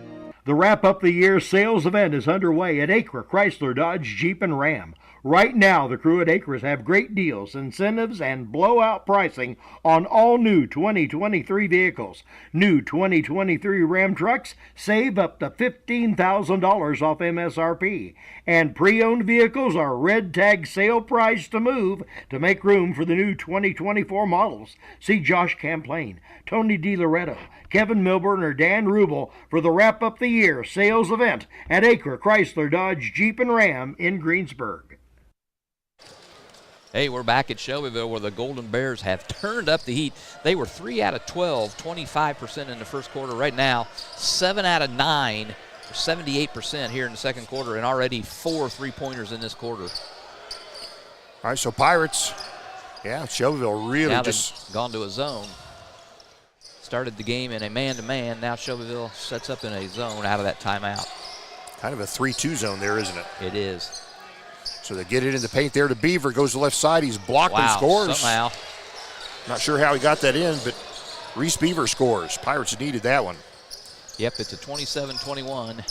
The Wrap Up the Year sales event is underway at Acre Chrysler Dodge Jeep and Ram. Right now, the crew at Acres have great deals, incentives, and blowout pricing on all new 2023 vehicles. New 2023 Ram trucks save up to $15,000 off MSRP. And pre-owned vehicles are red tag sale price to move to make room for the new 2024 models. See Josh Camplain, Tony DiLoretto, Kevin Milburn, or Dan Rubel for the Wrap Up the Year sales event at Acre Chrysler Dodge Jeep and Ram in Greensburg. Hey, we're back at Shelbyville where the Golden Bears have turned up the heat. They were 3 out of 12, 25% in the first quarter. Right now, 7 out of 9, 78% here in the second quarter, and already 4 three-pointers in this quarter. All right, so Pirates, Shelbyville really now just they've gone to a zone. Started the game in a man-to-man. Now Shelbyville sets up in a zone out of that timeout. Kind of a 3-2 zone there, isn't it? It is. So they get it in the paint there to Beaver. Goes to the left side. He's blocked and scores. Somehow. Not sure how he got that in, but Reese Beaver scores. Pirates needed that one. Yep, it's a 27-21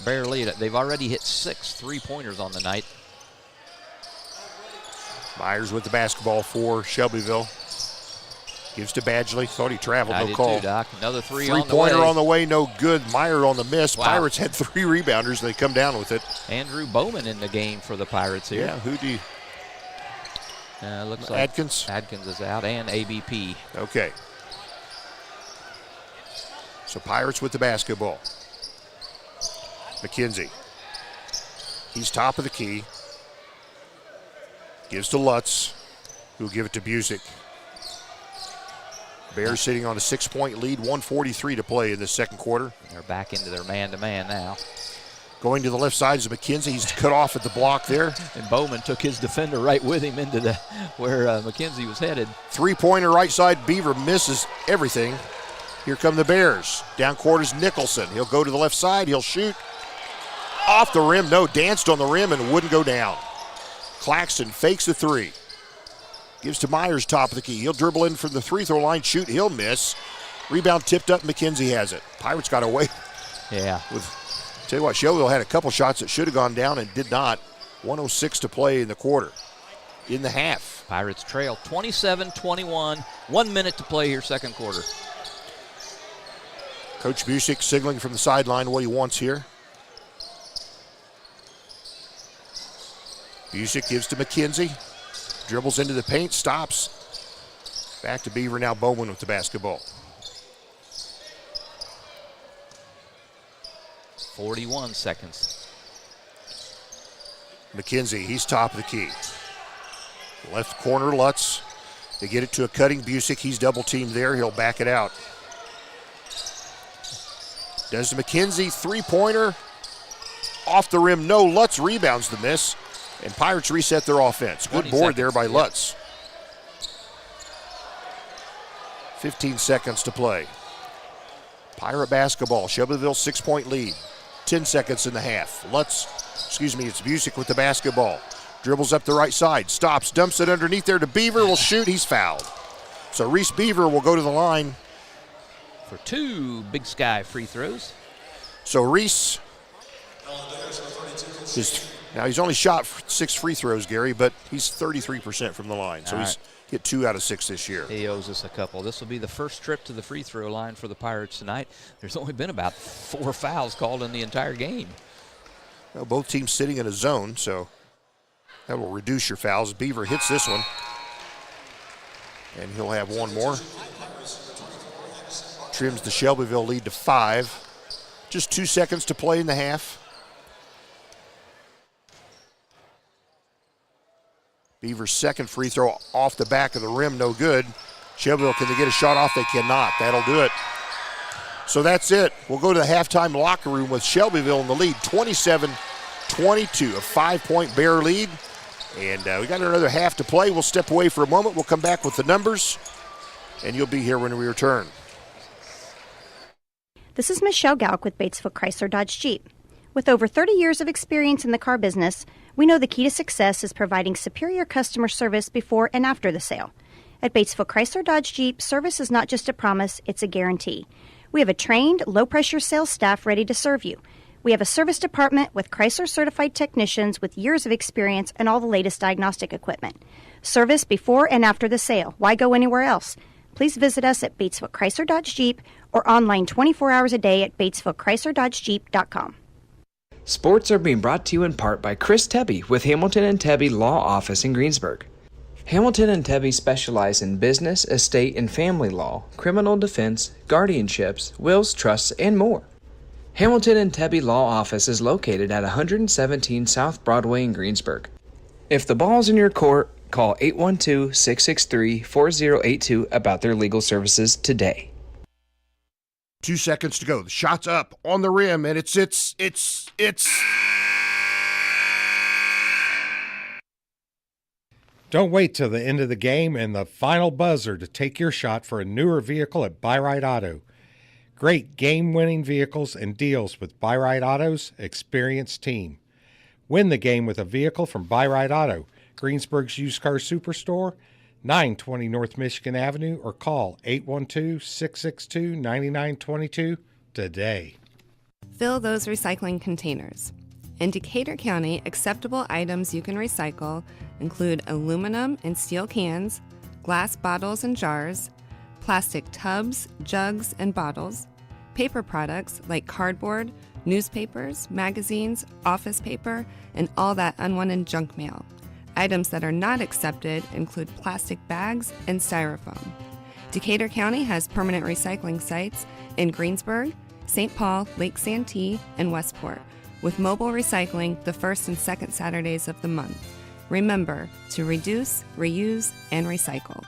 Bear lead. They've already hit 6 three-pointers on the night. Myers with the basketball for Shelbyville. Gives to Badgley. Thought he traveled. No call. Too, Doc. Another three-pointer on the way. No good. Meyer on the miss. Wow. Pirates had 3 rebounders. They come down with it. Andrew Bowman in the game for the Pirates here. Yeah, who do you? Looks like Adkins. Adkins is out, and ABP. Okay. So Pirates with the basketball. McKenzie. He's top of the key. Gives to Lutz, who'll give it to Busick. Bears sitting on a 6-point lead, 1:43 to play in the second quarter. They're back into their man-to-man now. Going to the left side is McKenzie. He's cut off at the block there. And Bowman took his defender right with him into where McKenzie was headed. 3-pointer right side. Beaver misses everything. Here come the Bears. Down court is Nicholson. He'll go to the left side. He'll shoot. Off the rim. No, danced on the rim and wouldn't go down. Claxton fakes the 3. Gives to Myers, top of the key. He'll dribble in from the free-throw line, shoot. He'll miss. Rebound tipped up. McKenzie has it. Pirates got away. Yeah. Tell you what, Shelbyville had a couple shots that should have gone down and did not. 1:06 to play in the quarter. In the half. Pirates trail 27-21. 1 minute to play here, second quarter. Coach Busick signaling from the sideline what he wants here. Busick gives to McKenzie. Dribbles into the paint, stops. Back to Beaver, now Bowman with the basketball. 41 seconds. McKenzie, he's top of the key. Left corner, Lutz. They get it to a cutting Busick. He's double teamed there. He'll back it out. Does to McKenzie, 3-pointer. Off the rim, no. Lutz rebounds the miss. And Pirates reset their offense. Good board there by Lutz. 15 seconds to play. Pirate basketball. Shelbyville 6-point lead. 10 seconds in the half. It's Busick with the basketball. Dribbles up the right side. Stops. Dumps it underneath there to Beaver. Will shoot. He's fouled. So Reese Beaver will go to the line for 2 Big Sky free throws. So Reese now he's only shot 6 free throws, Gary, but he's 33% from the line. So he's hit 2 out of 6 this year. He owes us a couple. This will be the first trip to the free throw line for the Pirates tonight. There's only been about 4 fouls called in the entire game. Well, both teams sitting in a zone, so that will reduce your fouls. Beaver hits this one, and he'll have one more. Trims the Shelbyville lead to 5. Just 2 seconds to play in the half. Beaver's second free throw off the back of the rim, no good. Shelbyville, can they get a shot off? They cannot. That'll do it. So that's it. We'll go to the halftime locker room with Shelbyville in the lead, 27-22, a 5-point Bear lead. And we got another half to play. We'll step away for a moment. We'll come back with the numbers, and you'll be here when we return. This is Michelle Galk with Batesville Chrysler Dodge Jeep. With over 30 years of experience in the car business, we know the key to success is providing superior customer service before and after the sale. At Batesville Chrysler Dodge Jeep, service is not just a promise, it's a guarantee. We have a trained, low-pressure sales staff ready to serve you. We have a service department with Chrysler-certified technicians with years of experience and all the latest diagnostic equipment. Service before and after the sale. Why go anywhere else? Please visit us at Batesville Chrysler Dodge Jeep or online 24 hours a day at BatesvilleChryslerDodgeJeep.com. Sports are being brought to you in part by Chris Tebby with Hamilton and Tebby Law Office in Greensburg. Hamilton and Tebby specialize in business, estate, and family law, criminal defense, guardianships, wills, trusts, and more. Hamilton and Tebby Law Office is located at 117 South Broadway in Greensburg. If the ball's in your court, call 812-663-4082 about their legal services today. 2 seconds to go. The shot's up on the rim, and it's. Don't wait till the end of the game and the final buzzer to take your shot for a newer vehicle at Buy-Right Auto. Great game-winning vehicles and deals with Buy-Right Auto's experienced team. Win the game with a vehicle from Buy-Right Auto, Greensburg's used car superstore, 920 North Michigan Avenue, or call 812-662-9922 today. Fill those recycling containers. In Decatur County, acceptable items you can recycle include aluminum and steel cans, glass bottles and jars, plastic tubs, jugs, and bottles, paper products like cardboard, newspapers, magazines, office paper, and all that unwanted junk mail. Items that are not accepted include plastic bags and styrofoam. Decatur County has permanent recycling sites in Greensburg, St. Paul, Lake Santee, and Westport, with mobile recycling the first and second Saturdays of the month. Remember to reduce, reuse, and recycle.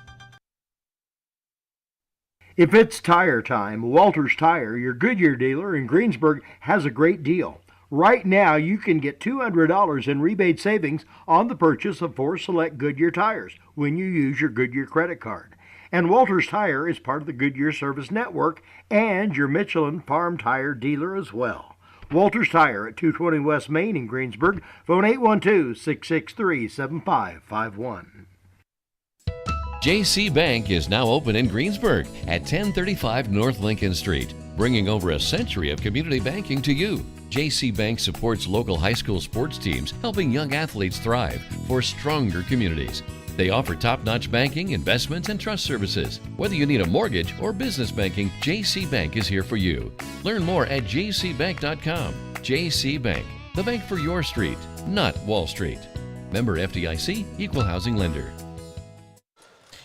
If it's tire time, Walters Tire, your Goodyear dealer in Greensburg, has a great deal. Right now, you can get $200 in rebate savings on the purchase of 4 select Goodyear tires when you use your Goodyear credit card. And Walters Tire is part of the Goodyear Service Network and your Michelin Farm Tire dealer as well. Walters Tire at 220 West Main in Greensburg. Phone 812-663-7551. JC Bank is now open in Greensburg at 1035 North Lincoln Street, bringing over a century of community banking to you. JC Bank supports local high school sports teams, helping young athletes thrive for stronger communities. They offer top-notch banking, investments, and trust services. Whether you need a mortgage or business banking, JC Bank is here for you. Learn more at jcbank.com. JC Bank, the bank for your street, not Wall Street. Member FDIC, Equal Housing Lender.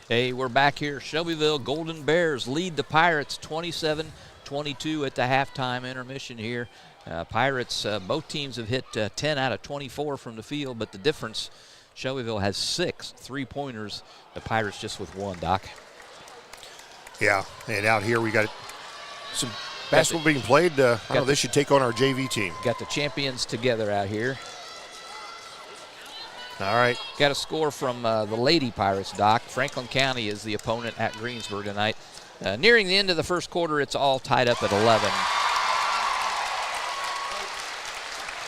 Hey, we're back here. Shelbyville Golden Bears lead the Pirates 27-22 at the halftime intermission here. Pirates, both teams have hit 10 out of 24 from the field, but the difference, Shelbyville has 6 3-pointers. The Pirates just with 1, Doc. Yeah, and out here we got some basketball being played. They should take on our JV team. Got the champions together out here. All right. Got a score from the Lady Pirates, Doc. Franklin County is the opponent at Greensburg tonight. Nearing the end of the first quarter, it's all tied up at 11.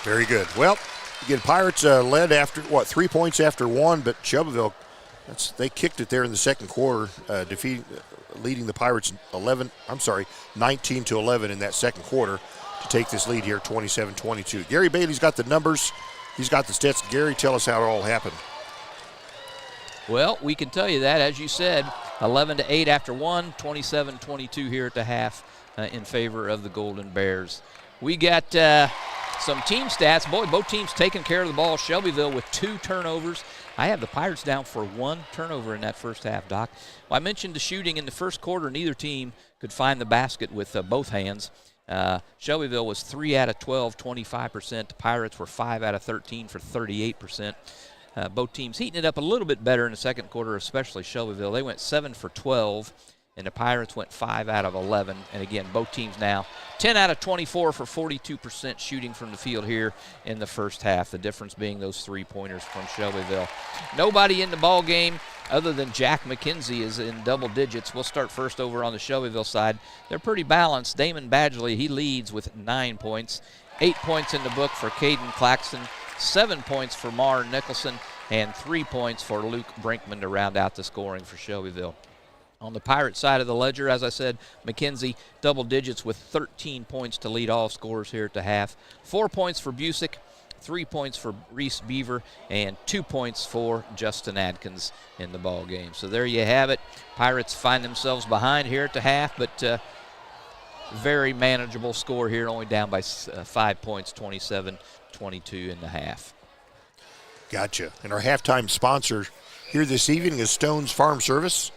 Very good. Well, again, Pirates led after, 3 points after 1, but Shelbyville, they kicked it there in the second quarter, leading the Pirates 19-11 in that second quarter to take this lead here, 27-22. Gary Bailey's got the numbers. He's got the stats. Gary, tell us how it all happened. Well, we can tell you that, as you said, 11-8 after 1, 27-22 here at the half in favor of the Golden Bears. We got some team stats. Both teams taking care of the ball. Shelbyville with 2 turnovers. I have the Pirates down for 1 turnover in that first half, Doc. Well, I mentioned the shooting in the first quarter. Neither team could find the basket with both hands. Shelbyville was 3 out of 12, 25%. The Pirates were 5 out of 13 for 38%. Both teams heating it up a little bit better in the second quarter, especially Shelbyville. They went 7 for 12, and the Pirates went 5 out of 11. And again, both teams now 10 out of 24 for 42% shooting from the field here in the first half. The difference being those 3-pointers from Shelbyville. Nobody in the ball game other than Jack McKenzie is in double digits. We'll start first over on the Shelbyville side. They're pretty balanced. Damon Badgley, he leads with 9 points. 8 points in the book for Caden Claxton. 7 points for Mar Nicholson, and 3 points for Luke Brinkman to round out the scoring for Shelbyville. On the Pirate side of the ledger, as I said, McKenzie double digits with 13 points to lead all scorers here at the half. 4 points for Busick, 3 points for Reese Beaver, and 2 points for Justin Adkins in the ball game. So there you have it. Pirates find themselves behind here at the half, but very manageable score here, only down by 5 points, 27-22 in the half. Gotcha. And our halftime sponsor here this evening is Stone's Farm Service.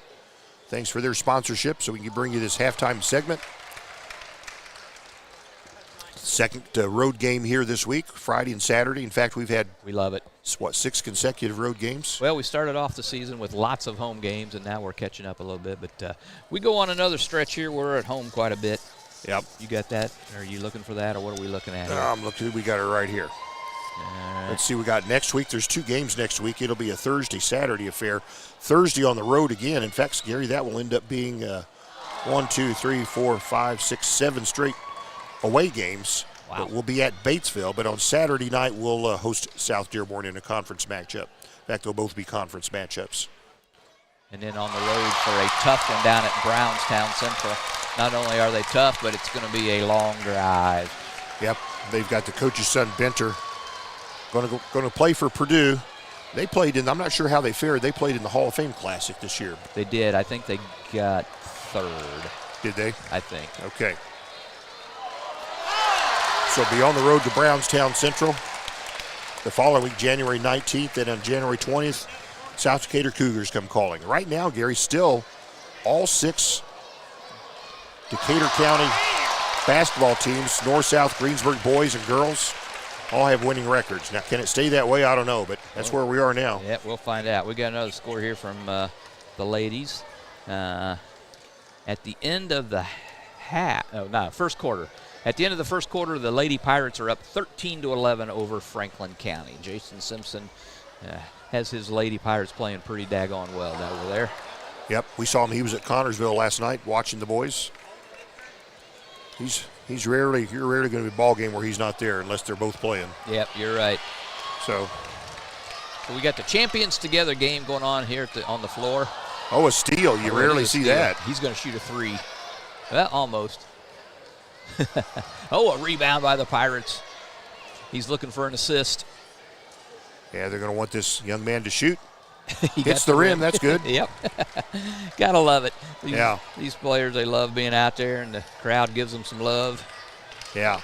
Thanks for their sponsorship so we can bring you this halftime segment. Second road game here this week, Friday and Saturday. In fact, we love it. 6 consecutive road games? Well, we started off the season with lots of home games, and now we're catching up a little bit. But we go on another stretch here. We're at home quite a bit. Yep. You got that? Are you looking for that, or what are we looking at here? I'm looking. We got it right here. Let's see. We got next week. There's 2 games next week. It'll be a Thursday-Saturday affair. Thursday on the road again. In fact, Gary, that will end up being 1, 2, 3, 4, 5, 6, 7 straight away games. Wow. But we'll be at Batesville. But on Saturday night, we'll host South Dearborn in a conference matchup. In fact, they'll both be conference matchups. And then on the road for a tough one down at Brownstown Central. Not only are they tough, but it's going to be a long drive. Yep, they've got the coach's son, Benter, going to play for Purdue. They played in, I'm not sure how they fared, they played in the Hall of Fame Classic this year. They did. I think they got third. Did they? I think. Okay. So be on the road to Brownstown Central the following week, January 19th, and on January 20th, South Decatur Cougars come calling. Right now, Gary, still all 6 Decatur County basketball teams, North-South, Greensburg boys and girls, all have winning records. Now, can it stay that way? I don't know, but that's where we are now. Yeah, we'll find out. We got another score here from the ladies. At the end of the first quarter. At the end of the first quarter, the Lady Pirates are up 13-11 over Franklin County. Jason Simpson has his Lady Pirates playing pretty daggone well over there. Yep, we saw him. He was at Connorsville last night watching the boys. You're rarely going to be a ball game where he's not there unless they're both playing. Yep, you're right. So we got the Champions Together game going on here on the floor. Oh, a steal. You rarely see that. He's going to shoot a 3. Well, almost. Oh, a rebound by the Pirates. He's looking for an assist. Yeah, they're going to want this young man to shoot. He hits the rim. That's good. Yep. Gotta love it. Yeah. These players, they love being out there, and the crowd gives them some love. Yeah.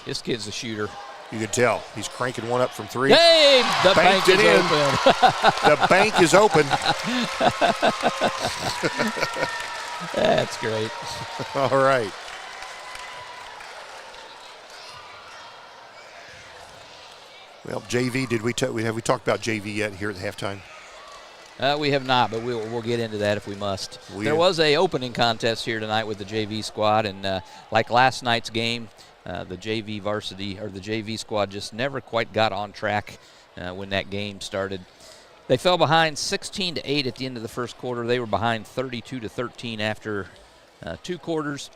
This kid's a shooter. You can tell. He's cranking one up from 3. Hey, the bank is in. open. The bank is open. That's great. All right. Well, JV, have we talked about JV yet here at the halftime? We have not, but we'll get into that if we must. There was a opening contest here tonight with the JV squad, and like last night's game, the JV varsity or the JV squad just never quite got on track when that game started. They fell behind 16-8 at the end of the first quarter. They were behind 32-13 after 2 quarters,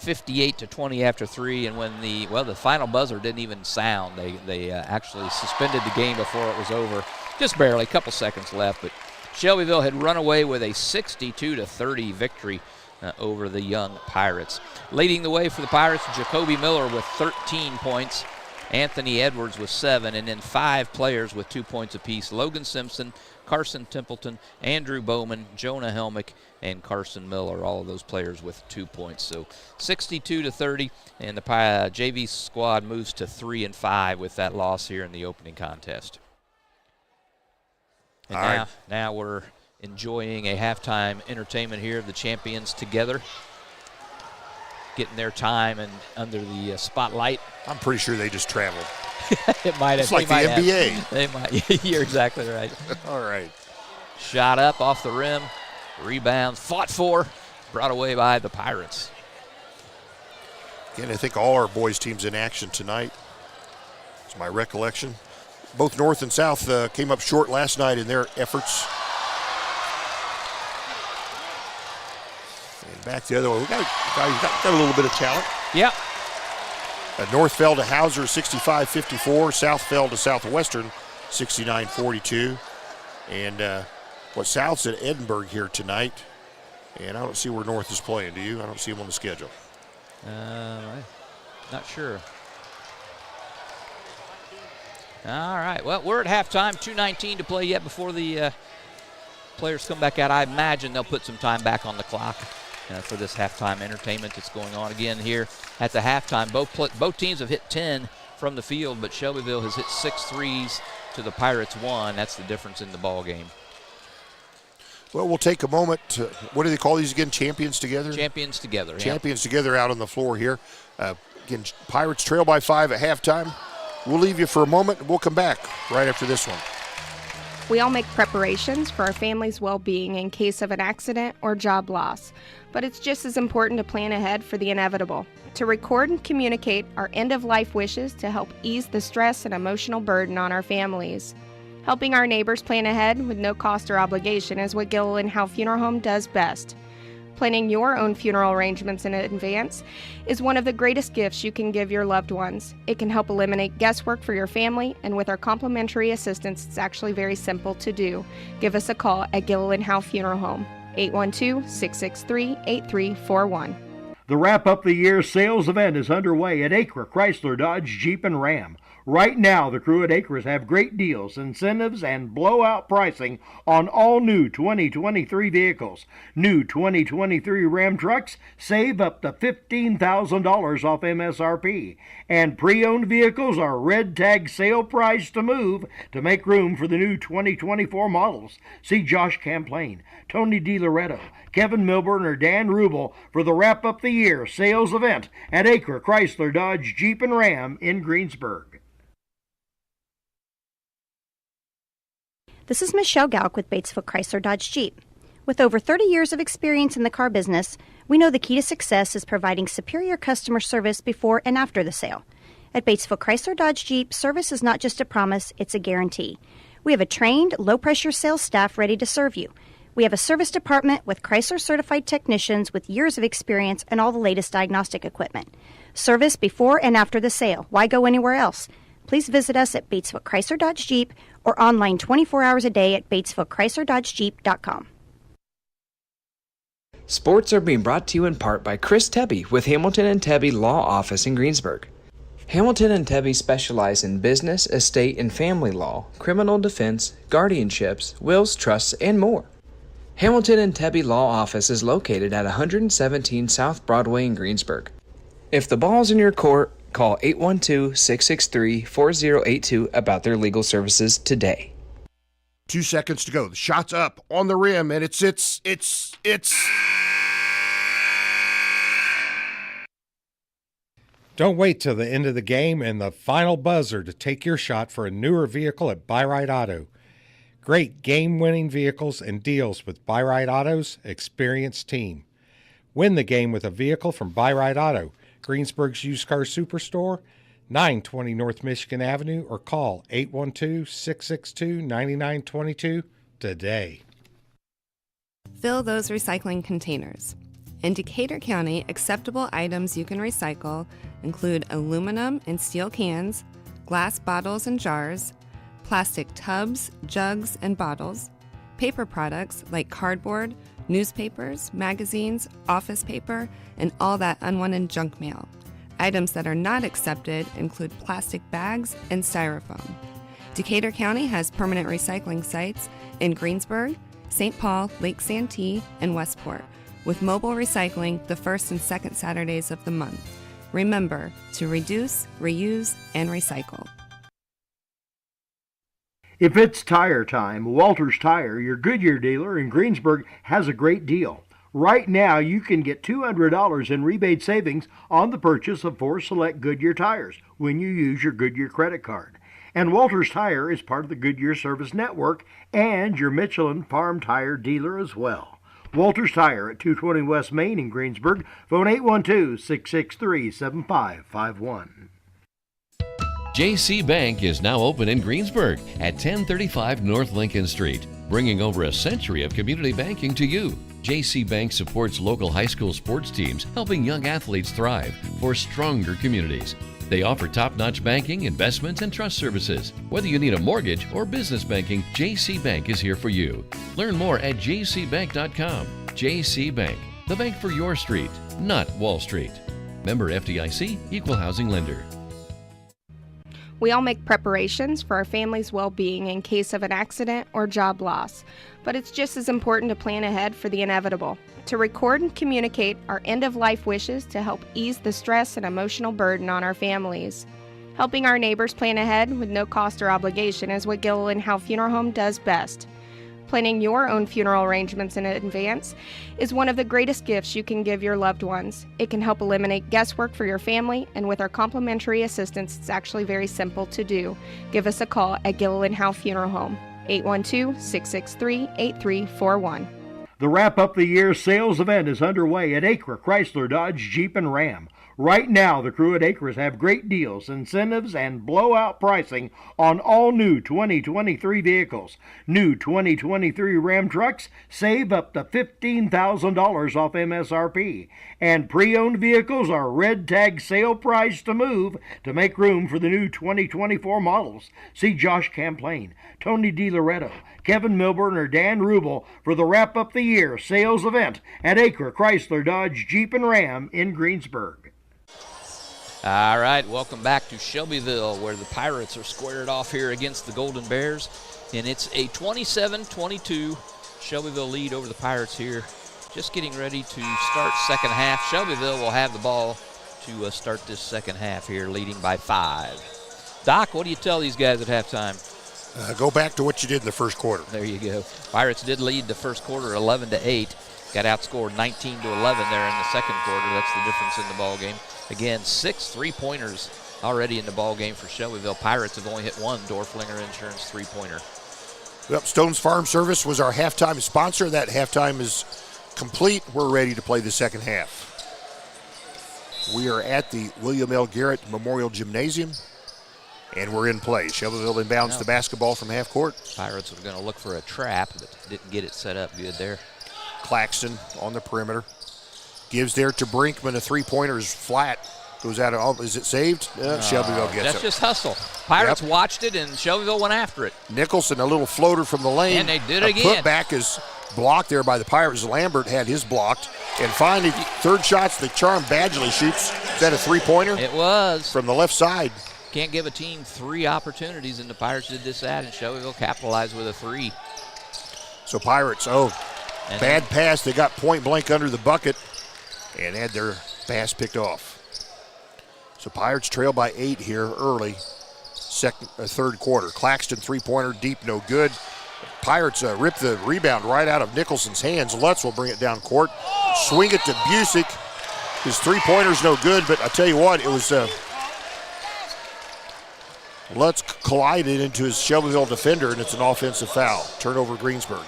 58-20 after 3, and when the final buzzer didn't even sound, they actually suspended the game before it was over, just barely, a couple seconds left. But Shelbyville had run away with a 62-30 victory over the young Pirates. Leading the way for the Pirates, Jacoby Miller with 13 points. Anthony Edwards with 7, and then 5 players with 2 points apiece. Logan Simpson, Carson Templeton, Andrew Bowman, Jonah Helmick, and Carson Miller, all of those players with 2 points. So 62-30, and the JV squad moves to 3-5 with that loss here in the opening contest. And now we're enjoying a halftime entertainment here of the Champions Together, getting their time and under the spotlight. I'm pretty sure they just traveled. It might have. It's like the NBA. They might. You're exactly right. All right. Shot up off the rim, rebound, fought for, brought away by the Pirates. Again, I think all our boys' teams in action tonight. It's my recollection. Both North and South came up short last night in their efforts. And back the other way. We got a little bit of talent. Yeah. North fell to Hauser 65-54. South fell to Southwestern 69-42. And South's at Edinburgh here tonight. And I don't see where North is playing. Do you? I don't see them on the schedule. Not sure. All right. Well, we're at halftime. 2:19 to play yet before the players come back out. I imagine they'll put some time back on the clock for this halftime entertainment that's going on again here at the halftime. Both teams have hit 10 from the field, but Shelbyville has hit 6 threes to the Pirates 1. That's the difference in the ball game. Well, we'll take a moment to, what do they call these again? Champions Together? Champions Together, Champions Together out on the floor here. Again, Pirates trail by 5 at halftime. We'll leave you for a moment, and we'll come back right after this one. We all make preparations for our family's well-being in case of an accident or job loss, but it's just as important to plan ahead for the inevitable, to record and communicate our end-of-life wishes to help ease the stress and emotional burden on our families. Helping our neighbors plan ahead with no cost or obligation is what Gilliland Howe Funeral Home does best. Planning your own funeral arrangements in advance is one of the greatest gifts you can give your loved ones. It can help eliminate guesswork for your family, and with our complimentary assistance, it's actually very simple to do. Give us a call at Gilliland Howe Funeral Home, 812-663-8341. The Wrap Up the Year sales event is underway at Acra Chrysler Dodge Jeep and Ram. Right now, the crew at Acres have great deals, incentives, and blowout pricing on all new 2023 vehicles. New 2023 Ram trucks save up to $15,000 off MSRP. And pre-owned vehicles are red tag sale price to move to make room for the new 2024 models. See Josh Camplain, Tony DiLoretto, Kevin Milburn, or Dan Rubel for the Wrap Up the Year sales event at Acre Chrysler Dodge Jeep and Ram in Greensburg. This is Michelle Galk with Batesville Chrysler Dodge Jeep. With over 30 years of experience in the car business, we know the key to success is providing superior customer service before and after the sale. At Batesville Chrysler Dodge Jeep, service is not just a promise, it's a guarantee. We have a trained, low-pressure sales staff ready to serve you. We have a service department with Chrysler-certified technicians with years of experience and all the latest diagnostic equipment. Service before and after the sale. Why go anywhere else? Please visit us at Batesville Chrysler Dodge Jeep or online 24 hours a day at BatesvilleChryslerDodgeJeep.com. Sports are being brought to you in part by Chris Tebby with Hamilton and Tebby Law Office in Greensburg. Hamilton and Tebby specialize in business, estate, and family law, criminal defense, guardianships, wills, trusts, and more. Hamilton and Tebby Law Office is located at 117 South Broadway in Greensburg. If the ball's in your court, call 812-663-4082 about their legal services today. 2 seconds to go. The shot's up on the rim, and it's. Don't wait till the end of the game and the final buzzer to take your shot for a newer vehicle at Buy Right Auto. Great game-winning vehicles and deals with Buy Right Auto's experienced team. Win the game with a vehicle from Buy Right Auto, Greensburg's used car superstore, 920 North Michigan Avenue, or call 812-662-9922 today. Fill those recycling containers. In Decatur County, acceptable items you can recycle include aluminum and steel cans, glass bottles and jars, plastic tubs, jugs, and bottles, paper products like cardboard, newspapers, magazines, office paper, and all that unwanted junk mail. Items that are not accepted include plastic bags and styrofoam. Decatur County has permanent recycling sites in Greensburg, St. Paul, Lake Santee, and Westport, with mobile recycling the first and second Saturdays of the month. Remember to reduce, reuse, and recycle. If it's tire time, Walters Tire, your Goodyear dealer in Greensburg, has a great deal. Right now, you can get $200 in rebate savings on the purchase of 4 select Goodyear tires when you use your Goodyear credit card. And Walters Tire is part of the Goodyear Service Network and your Michelin Farm Tire dealer as well. Walters Tire at 220 West Main in Greensburg. Phone 812-663-7551. JC Bank is now open in Greensburg at 1035 North Lincoln Street, bringing over a century of community banking to you. JC Bank supports local high school sports teams, helping young athletes thrive for stronger communities. They offer top-notch banking, investments, and trust services. Whether you need a mortgage or business banking, JC Bank is here for you. Learn more at jcbank.com. JC Bank, the bank for your street, not Wall Street. Member FDIC, Equal Housing Lender. We all make preparations for our family's well-being in case of an accident or job loss, but it's just as important to plan ahead for the inevitable, to record and communicate our end-of-life wishes to help ease the stress and emotional burden on our families. Helping our neighbors plan ahead with no cost or obligation is what Gilliland Howe Funeral Home does best. Planning your own funeral arrangements in advance is one of the greatest gifts you can give your loved ones. It can help eliminate guesswork for your family, and with our complimentary assistance, it's actually very simple to do. Give us a call at Gilliland Howe Funeral Home, 812-663-8341. The Wrap Up the Year sales event is underway at Acre Chrysler Dodge Jeep and Ram. Right now, the crew at Acres have great deals, incentives, and blowout pricing on all new 2023 vehicles. New 2023 Ram trucks save up to $15,000 off MSRP. And pre-owned vehicles are red tag sale price to move to make room for the new 2024 models. See Josh Camplain, Tony DiLoretto, Kevin Milburn, or Dan Rubel for the Wrap Up the Year sales event at Acre Chrysler Dodge Jeep and Ram in Greensburg. All right, welcome back to Shelbyville, where the Pirates are squared off here against the Golden Bears. And it's a 27-22 Shelbyville lead over the Pirates here. Just getting ready to start second half. Shelbyville will have the ball to start this second half here, leading by 5. Doc, what do you tell these guys at halftime? Go back to what you did in the first quarter. There you go. Pirates did lead the first quarter 11-8. Got outscored 19-11 there in the second quarter. That's the difference in the ball game. Again, 6 3-pointers already in the ball game for Shelbyville. Pirates have only hit one Dorflinger Insurance 3-pointer. Yep, Stone's Farm Service was our halftime sponsor. That halftime is complete. We're ready to play the second half. We are at the William L. Garrett Memorial Gymnasium, and we're in play. Shelbyville inbounds the basketball from half court. Pirates were going to look for a trap, but didn't get it set up good there. Claxton on the perimeter. Gives there to Brinkman. A three-pointer is flat. Goes out of, is it saved? Shelbyville gets it. That's just hustle. Pirates watched it, and Shelbyville went after it. Nicholson, a little floater from the lane. And they did it again. Putback is blocked there by the Pirates. Lambert had his blocked. And finally, third shot's the Charm Badgley shoots. Is that a three-pointer? It was. From the left side. Can't give a team 3 opportunities, and the Pirates did this and Shelbyville capitalized with a 3. So Pirates, bad pass. They got point blank under the bucket and had their pass picked off. So Pirates trail by 8 here early, third quarter. Claxton three-pointer deep, no good. Pirates rip the rebound right out of Nicholson's hands. Lutz will bring it down court. Swing it to Busick. His three-pointer's no good, but I tell you what, it was Lutz collided into his Shelbyville defender, and it's an offensive foul. Turnover Greensburg.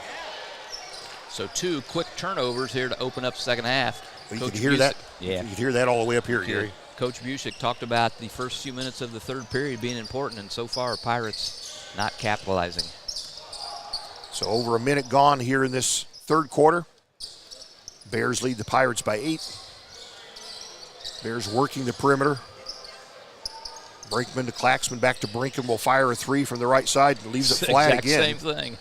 So 2 quick turnovers here to open up second half. You can hear that. Yeah. You can hear that all the way up here, Gary. Coach Busick talked about the first few minutes of the third period being important, and so far Pirates not capitalizing. So over a minute gone here in this third quarter. Bears lead the Pirates by 8. Bears working the perimeter. Brinkman to Claxman, back to Brinkman. Will fire a 3 from the right side and leaves it flat again. Same thing.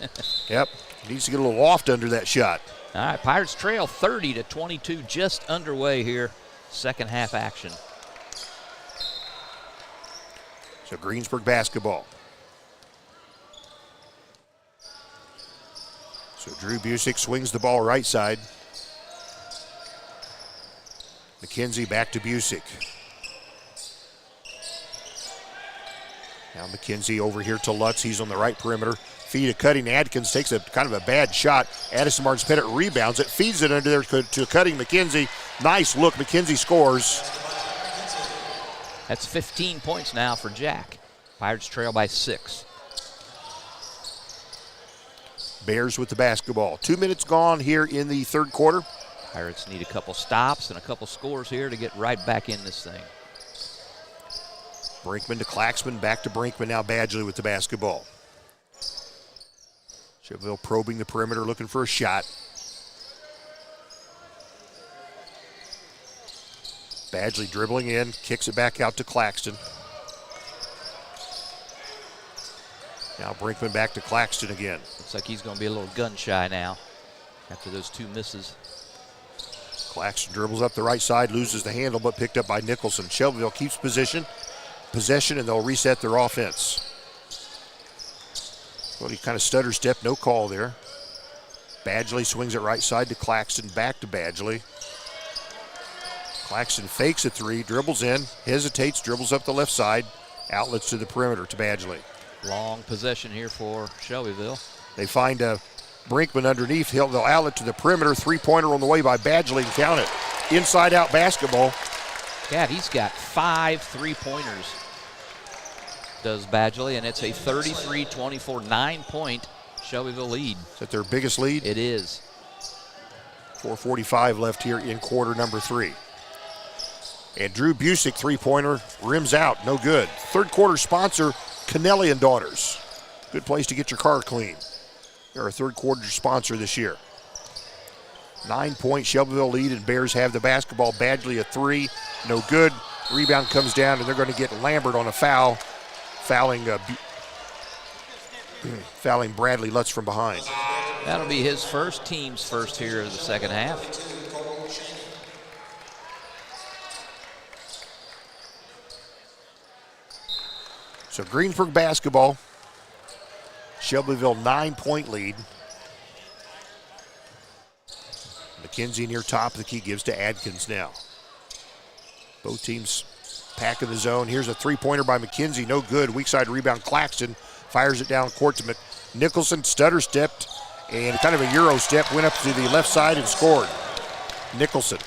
Yep. Needs to get a little loft under that shot. All right, Pirates trail 30-22, just underway here. Second half action. So Greensburg basketball. So Drew Busick swings the ball right side. McKenzie back to Busick. Now McKenzie over here to Lutz. He's on the right perimeter. Feed to Cutting. Adkins takes a kind of a bad shot. Addison Martins-Pettit rebounds it. Feeds it under there to Cutting McKenzie. Nice look. McKenzie scores. That's 15 points now for Jack. Pirates trail by 6. Bears with the basketball. 2 minutes gone here in the third quarter. Pirates need a couple stops and a couple scores here to get right back in this thing. Brinkman to Claxman, back to Brinkman. Now Badgley with the basketball. Shelbyville probing the perimeter, looking for a shot. Badgley dribbling in, kicks it back out to Claxton. Now Brinkman back to Claxton again. Looks like he's going to be a little gun shy now after those 2 misses. Claxton dribbles up the right side, loses the handle, but picked up by Nicholson. Shelbyville keeps possession, and they'll reset their offense. Well, he kind of stutter step, no call there. Badgley swings it right side to Claxton, back to Badgley. Claxton fakes a 3, dribbles in, hesitates, dribbles up the left side, outlets to the perimeter to Badgley. Long possession here for Shelbyville. They find Brinkman underneath. They'll outlet to the perimeter. Three-pointer on the way by Badgley, and count it. Inside-out basketball. God, he's got 5 3-pointers, does Badgley, and it's a 33-24, 9-point Shelbyville lead. Is that their biggest lead? It is. 4:45 left here in quarter number 3. And Drew Busick, three-pointer, rims out, no good. Third quarter sponsor, Kennelly and Daughters. Good place to get your car clean. They're a third quarter sponsor this year. 9-point Shelbyville lead, and Bears have the basketball. Badgley a three, no good. Rebound comes down, and they're going to get Lambert on a foul, fouling Bradley Lutz from behind. That'll be his first, team's first here in the second half. So Greensburg basketball, Shelbyville 9-point lead. McKenzie near top of the key, gives to Adkins now. Both teams packing the zone. Here's a three-pointer by McKenzie, no good. Weak side rebound, Claxton fires it down court to Nicholson, stutter stepped, and kind of a Euro step, went up to the left side and scored. Nicholson.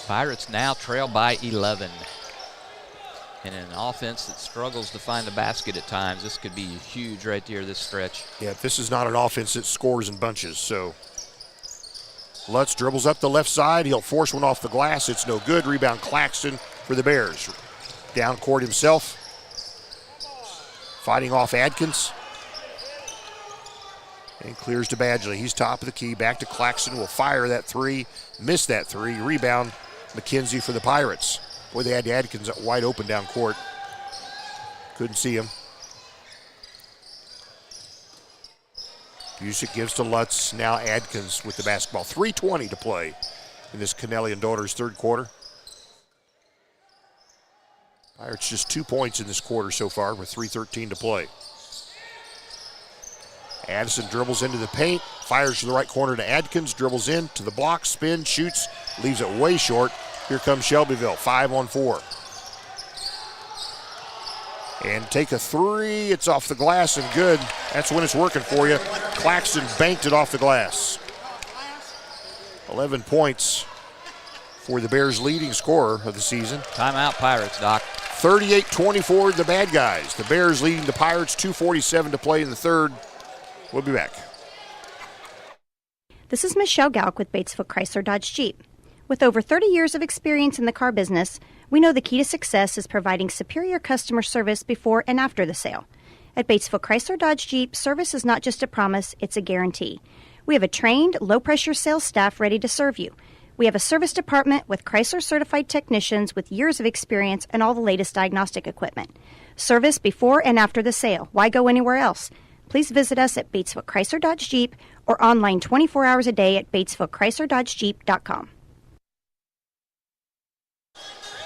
Pirates now trail by 11. And an offense that struggles to find the basket at times. This could be huge right there, this stretch. Yeah, this is not an offense that scores in bunches. So Lutz dribbles up the left side. He'll force one off the glass. It's no good. Rebound Claxton for the Bears. Down court himself. Fighting off Adkins. And clears to Badgley. He's top of the key. Back to Claxton. Will fire that three. Missed that three. Rebound McKenzie for the Pirates. Boy, they had Adkins wide open down court. Couldn't see him. Busick gives to Lutz. Now Adkins with the basketball. 3:20 to play in this Kennelly and Daughters third quarter. Pirates just 2 points in this quarter so far with 3:13 to play. Addison dribbles into the paint, fires to the right corner to Adkins, dribbles in to the block, spin, shoots, leaves it way short. Here comes Shelbyville, 5-on-4. And take a three, it's off the glass and good. That's when it's working for you. Claxton banked it off the glass. 11 points for the Bears' leading scorer of the season. Timeout Pirates, Doc. 38-24 the bad guys. The Bears leading the Pirates, 2:47 to play in the third. We'll be back. This is Michelle Galk with Batesville Chrysler Dodge Jeep. With over 30 years of experience in the car business, we know the key to success is providing superior customer service before and after the sale. At Batesville Chrysler Dodge Jeep, service is not just a promise, it's a guarantee. We have a trained, low-pressure sales staff ready to serve you. We have a service department with Chrysler-certified technicians with years of experience and all the latest diagnostic equipment. Service before and after the sale. Why go anywhere else? Please visit us at Batesville Chrysler Dodge Jeep or online 24 hours a day at BatesvilleChryslerDodgeJeep.com.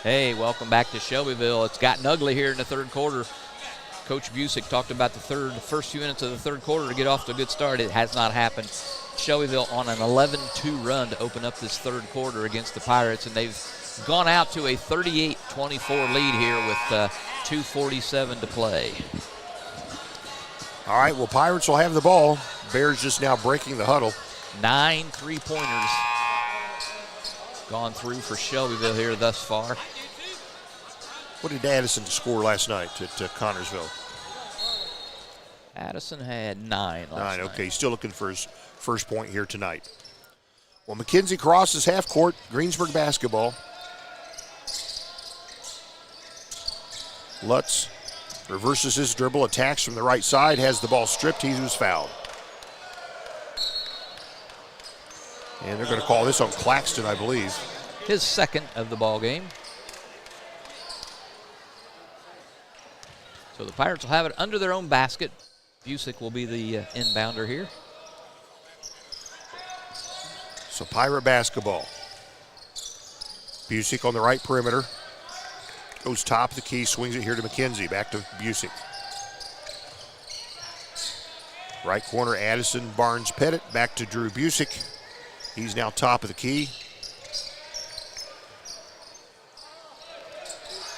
Hey, welcome back to Shelbyville. It's gotten ugly here in the third quarter. Coach Busick talked about the first few minutes of the third quarter to get off to a good start. It has not happened. Shelbyville on an 11-2 run to open up this third quarter against the Pirates, and they've gone out to a 38-24 lead here with 2:47 to play. All right, well, Pirates will have the ball. Bears just now breaking the huddle. 9 3-pointers gone through for Shelbyville here thus far. What did Addison score last night at Connorsville? Addison had 9 last night. Okay, he's still looking for his first point here tonight. Well, McKenzie crosses half court, Greensburg basketball. Lutz reverses his dribble, attacks from the right side, has the ball stripped, he was fouled. And they're going to call this on Claxton, I believe. His second of the ball game. So the Pirates will have it under their own basket. Busick will be the inbounder here. So Pirate basketball. Busick on the right perimeter. Goes top of the key, swings it here to McKenzie. Back to Busick. Right corner, Addison, Barnes, Pettit. Back to Drew Busick. He's now top of the key.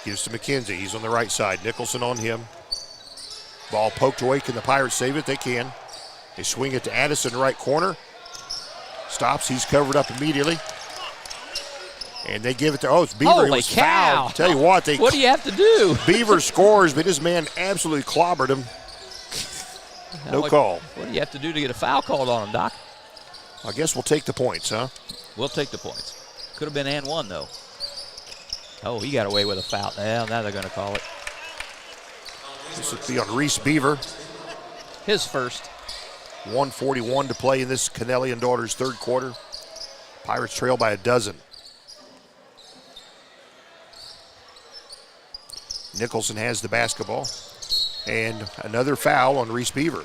Gives to McKenzie. He's on the right side. Nicholson on him. Ball poked away. Can the Pirates save it? They can. They swing it to Addison, right corner. Stops. He's covered up immediately. And they give it to, it's Beaver. Holy He was cow. fouled. Tell you what, What do you have to do? Beaver scores, but his man absolutely clobbered him. No call. What do you have to do to get a foul called on him, Doc? I guess we'll take the points, huh? We'll take the points. Could have been and one, though. Oh, he got away with a foul. Now they're going to call it. This would be on Reese Beaver. His first. 1:41 to play in this Kennelly and Daughters third quarter. Pirates trail by a dozen. Nicholson has the basketball. And another foul on Reese Beaver.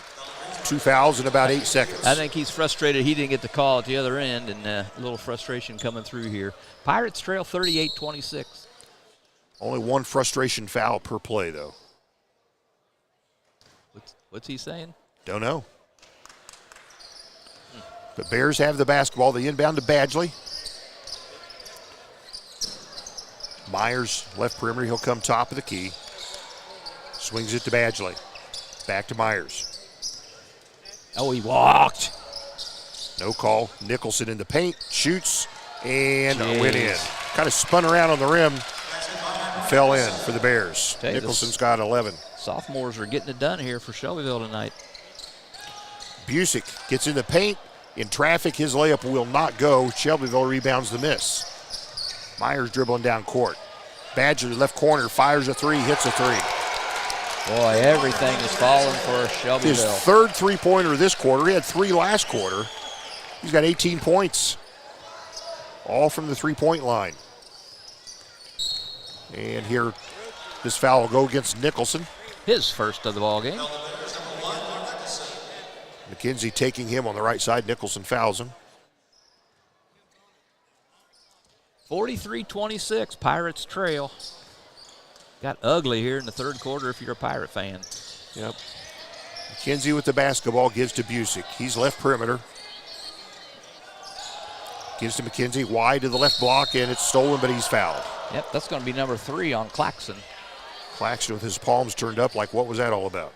2 fouls in about 8 seconds. I think he's frustrated he didn't get the call at the other end, and a little frustration coming through here. Pirates trail 38-26. Only one frustration foul per play, though. What's he saying? Don't know. The Bears have the basketball. They inbound to Badgley. Myers, left perimeter. He'll come top of the key. Swings it to Badgley. Back to Myers. Oh, he walked. No call. Nicholson in the paint. Shoots and went in. Kind of spun around on the rim. Fell in for the Bears. Nicholson's got 11. Sophomores are getting it done here for Shelbyville tonight. Busick gets in the paint. In traffic, his layup will not go. Shelbyville rebounds the miss. Myers dribbling down court. Badgley, left corner, fires a three, hits a three. Boy, everything is falling for Shelbyville. His third three-pointer this quarter. He had 3 last quarter. He's got 18 points. All from the three-point line. And here, this foul will go against Nicholson. His first of the ball game. McKenzie taking him on the right side. Nicholson fouls him. 43-26, Pirates trail. Got ugly here in the third quarter if you're a Pirate fan. Yep. McKenzie with the basketball gives to Busick. He's left perimeter. Gives to McKenzie, wide to the left block, and it's stolen, but he's fouled. Yep, that's going to be number 3 on Claxton. Claxton with his palms turned up like, what was that all about?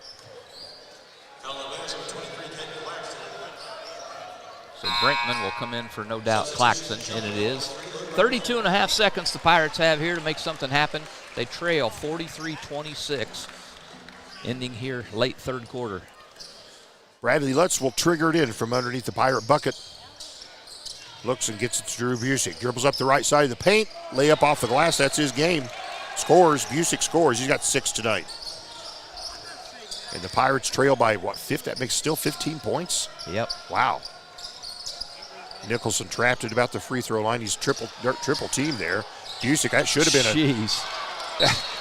So Brinkman will come in for, no doubt, Claxton, and it is. 32 and a half seconds the Pirates have here to make something happen. They trail 43-26, ending here late third quarter. Bradley Lutz will trigger it in from underneath the Pirate bucket. Looks and gets it to Drew Busick. Dribbles up the right side of the paint. Layup off the glass. That's his game. Scores. Busick scores. He's got 6 tonight. And the Pirates trail by, what, 50? That makes still 15 points? Yep. Wow. Nicholson trapped at about the free throw line. He's triple team there. Busick, that should have been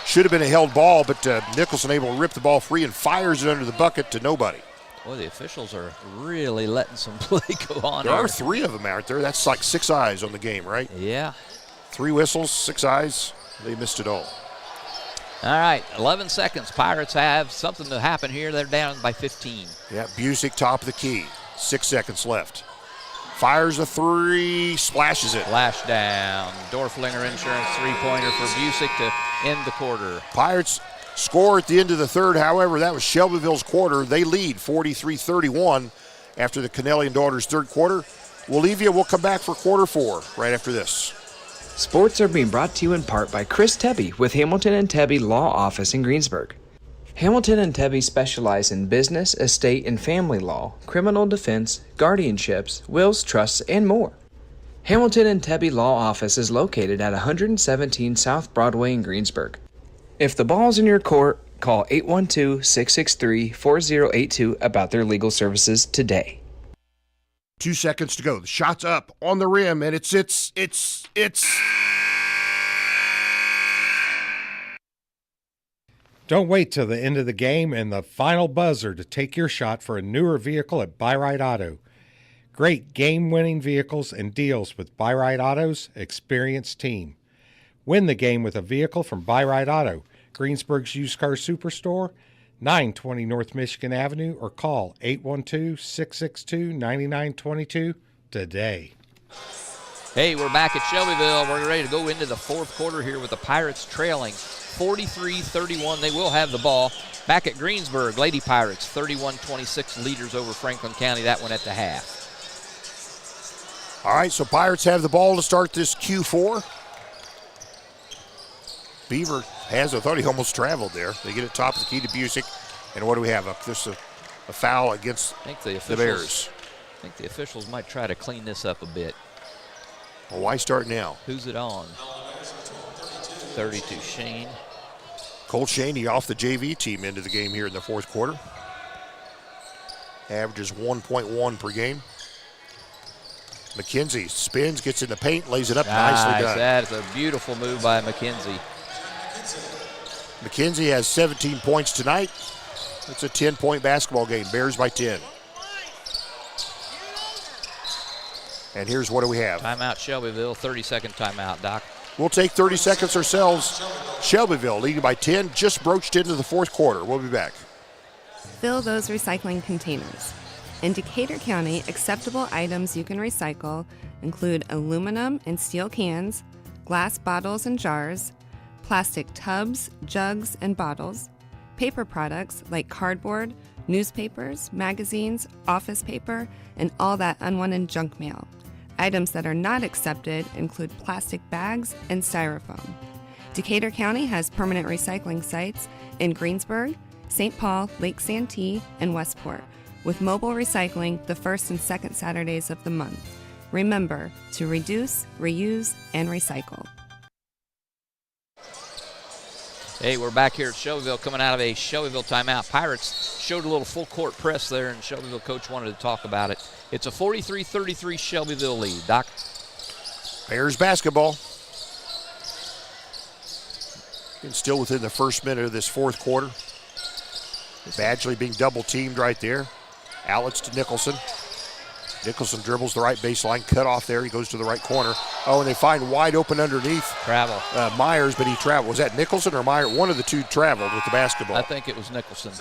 should have been a held ball, but Nicholson able to rip the ball free and fires it under the bucket to nobody. Boy, the officials are really letting some play go on. There are 3 of them out there. That's like 6 eyes on the game, right? Yeah. 3 whistles, 6 eyes. They missed it all. All right, 11 seconds. Pirates have something to happen here. They're down by 15. Yeah, Busick top of the key. 6 seconds left. Fires a 3, splashes it. Flash down. Dorflinger Insurance three-pointer for Busick to end the quarter. Pirates score at the end of the third. However, that was Shelbyville's quarter. They lead 43-31 after the Kennelly and Daughters third quarter. We'll leave you. We'll come back for quarter 4 right after this. Sports are being brought to you in part by Chris Tebby with Hamilton and Tebby Law Office in Greensburg. Hamilton and Tebby specialize in business, estate, and family law, criminal defense, guardianships, wills, trusts, and more. Hamilton and Tebby Law Office is located at 117 South Broadway in Greensburg. If the ball's in your court, call 812-663-4082 about their legal services today. 2 seconds to go. The shot's up on the rim, and it's. Don't wait till the end of the game and the final buzzer to take your shot for a newer vehicle at Buyride Auto. Great game-winning vehicles and deals with Buyride Auto's experienced team. Win the game with a vehicle from Buyride Auto, Greensburg's used car superstore, 920 North Michigan Avenue, or call 812-662-9922 today. Hey, we're back at Shelbyville. We're ready to go into the fourth quarter here with the Pirates trailing 43-31. They will have the ball. Back at Greensburg, Lady Pirates 31-26 leaders over Franklin County. That one at the half. All right, so Pirates have the ball to start this Q4. Beaver I thought he almost traveled there. They get it top of the key to Busick. And what do we have? Just a foul against the Bears. I think the officials might try to clean this up a bit. Well, why start now? Who's it on? 32, Shane. Cole Shaney off the JV team into the game here in the fourth quarter. Averages 1.1 per game. McKenzie spins, gets in the paint, lays it up. Nicely done. That is a beautiful move by McKenzie. McKenzie has 17 points tonight. It's a 10-point basketball game. Bears by 10. And here's what do we have? Timeout Shelbyville, 30-second timeout, Doc. We'll take 30 seconds ourselves. Shelbyville leading by 10, just broached into the fourth quarter. We'll be back. Fill those recycling containers. In Decatur County, acceptable items you can recycle include aluminum and steel cans, glass bottles and jars, plastic tubs, jugs, and bottles, paper products like cardboard, newspapers, magazines, office paper, and all that unwanted junk mail. Items that are not accepted include plastic bags and styrofoam. Decatur County has permanent recycling sites in Greensburg, St. Paul, Lake Santee, and Westport, with mobile recycling the first and second Saturdays of the month. Remember to reduce, reuse, and recycle. Hey, we're back here at Shelbyville coming out of a Shelbyville timeout. Pirates showed a little full court press there, and Shelbyville coach wanted to talk about it. It's a 43-33 Shelbyville lead. Doc? Bears basketball. And still within the first minute of this fourth quarter. Badgley being double teamed right there. Outlets to Nicholson. Nicholson dribbles the right baseline, cut off there. He goes to the right corner. Oh, and they find wide open underneath. Travel. Myers, but he traveled. Was that Nicholson or Myers? One of the two traveled with the basketball. I think it was Nicholson.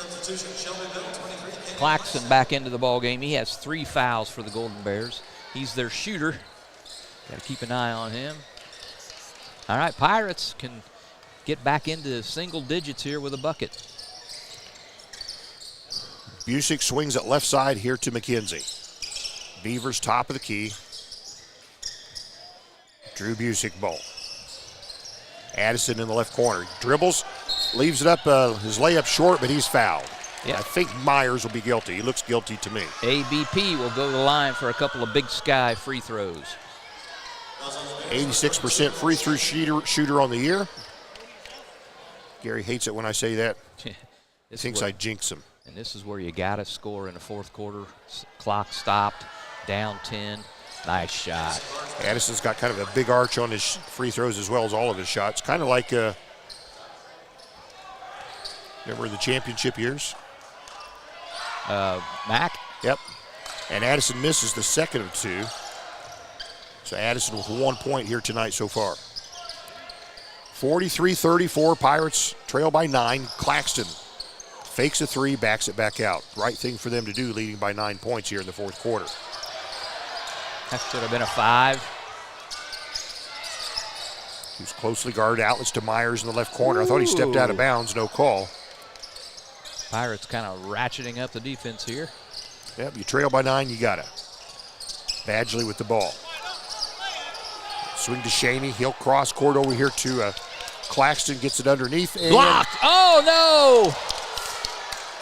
Claxton back into the ball game. He has 3 fouls for the Golden Bears. He's their shooter. Got to keep an eye on him. All right, Pirates can get back into single digits here with a bucket. Busick swings it left side here to McKenzie. Beavers top of the key. Drew Busick ball. Addison in the left corner. Dribbles, leaves it up, his layup short, but he's fouled. Yep. I think Myers will be guilty. He looks guilty to me. ABP will go to the line for a couple of Big Sky free throws. 86% free throw shooter on the year. Gary hates it when I say that. He thinks I jinx him. And this is where you got to score in the fourth quarter. Clock stopped, down 10. Nice shot. Addison's got kind of a big arch on his free throws as well as all of his shots. Kind of like, remember the championship years? Mac? Yep. And Addison misses the second of 2. So Addison with 1 point here tonight so far. 43-34, Pirates trail by 9. Claxton fakes a 3, backs it back out. Right thing for them to do, leading by 9 points here in the fourth quarter. That should have been a 5. He was closely guarded. Outlets to Myers in the left corner. I thought he stepped out of bounds. No call. Pirates kind of ratcheting up the defense here. Yep, you trail by 9, you got it. Badgley with the ball. Swing to Shaney. He'll cross court over here to Claxton. Gets it underneath. And blocked. Oh, no.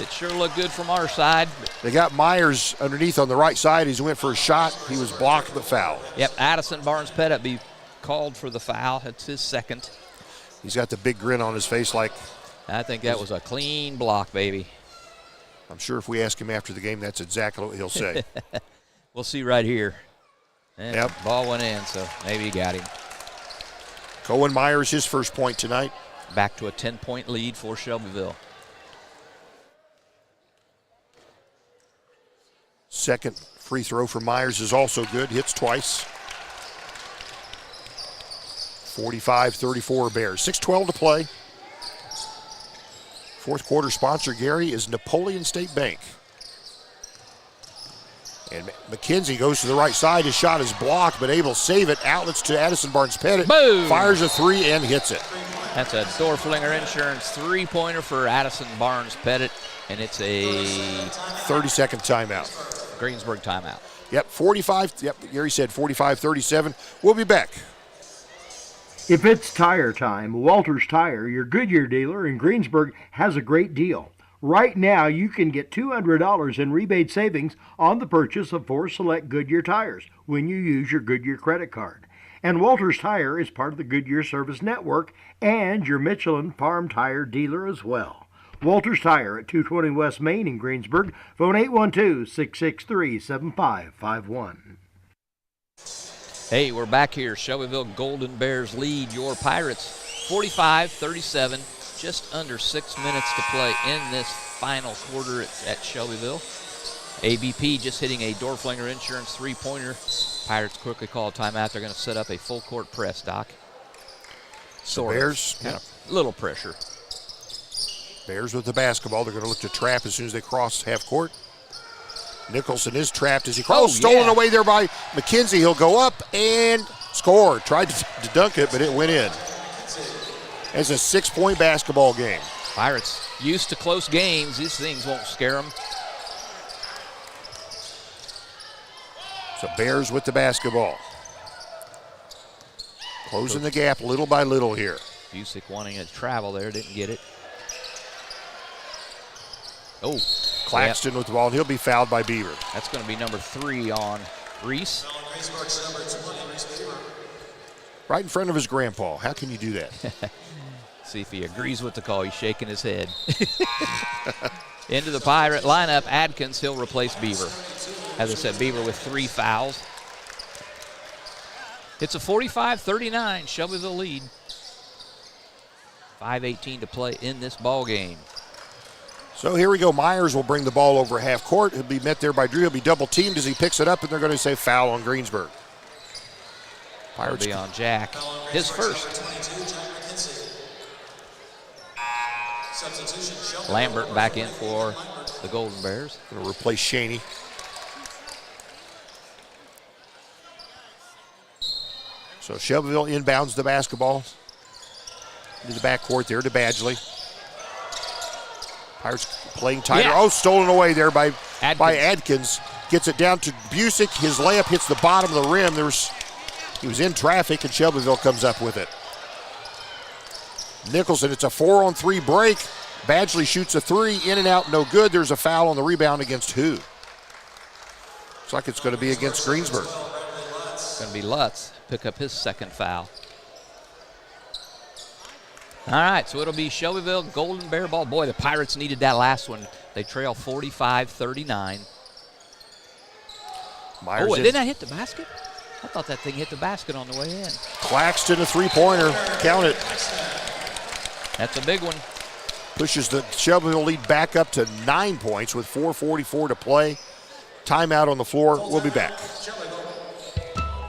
It sure looked good from our side. They got Myers underneath on the right side. He went for a shot. He was blocked but fouled. Yep, Addison Barnes-Pettit be called for the foul. It's his second. He's got the big grin on his face like. I think that was a clean block, baby. I'm sure if we ask him after the game, that's exactly what he'll say. We'll see right here. And yep. Ball went in, so maybe he got him. Cohen Myers, his first point tonight. Back to a 10-point lead for Shelbyville. Second free throw for Myers is also good. Hits twice. 45-34 Bears. 6:12 to play. Fourth quarter sponsor, Gary, is Napoleon State Bank. And McKenzie goes to the right side. His shot is blocked, but able to save it. Outlets to Addison Barnes-Pettit. Boom! Fires a three and hits it. That's a Dorflinger Insurance three-pointer for Addison Barnes-Pettit, and it's a 30-second timeout. Greensburg timeout. Yep, 45. Yep, Gary said 45-37. We'll be back. If it's tire time, Walters Tire, your Goodyear dealer in Greensburg, has a great deal. Right now, you can get $200 in rebate savings on the purchase of 4 select Goodyear tires when you use your Goodyear credit card. And Walters Tire is part of the Goodyear Service Network and your Michelin Farm Tire dealer as well. Walters Tire at 220 West Main in Greensburg. Phone 812-663-7551. Hey, we're back here. Shelbyville Golden Bears lead your Pirates 45-37. Just under 6 minutes to play in this final quarter at Shelbyville. ABP just hitting a Dorflinger Insurance three-pointer. Pirates quickly call a timeout. They're going to set up a full-court press, Doc. Bears, kind of little pressure. Bears with the basketball. They're going to look to trap as soon as they cross half court. Nicholson is trapped as he crosses. Stolen away there by McKenzie. He'll go up and score. Tried to dunk it, but it went in. It's a 6-point basketball game. Pirates used to close games. These things won't scare them. So Bears with the basketball. Closing the gap little by little here. Busick wanting to travel there, didn't get it. Oh, Claxton with the ball, and he'll be fouled by Beaver. That's going to be number 3 on Reese. Right in front of his grandpa. How can you do that? See if he agrees with the call. He's shaking his head. Into the Pirate lineup, Adkins. He'll replace Beaver. As I said, Beaver with 3 fouls. It's a 45-39 Shelbyville lead. 5:18 to play in this ball game. So here we go. Myers will bring the ball over half court. He'll be met there by Drew. He'll be double teamed as he picks it up, and they're going to say foul on Greensburg. Pirates be on Jack. His first. Lambert back in for the Golden Bears. Going to replace Shaney. So Shelbyville inbounds the basketball into the backcourt there to Badgley. Pirates playing tighter. Yeah. Oh, stolen away there by Adkins. Gets it down to Busick. His layup hits the bottom of the rim. He was in traffic, and Shelbyville comes up with it. Nicholson, it's a 4-on-3 break. Badgley shoots a 3, in and out, no good. There's a foul on the rebound against who? Looks like it's going to be against Greensburg. It's going to be Lutz. Pick up his second foul. All right, so it'll be Shelbyville Golden Bear ball. Boy, the Pirates needed that last one. They trail 45-39. Myers didn't that hit the basket? I thought that thing hit the basket on the way in. Claxton, a three-pointer. Count it. That's a big one. Pushes the Shelbyville lead back up to 9 points with 4:44 to play. Timeout on the floor. We'll be back.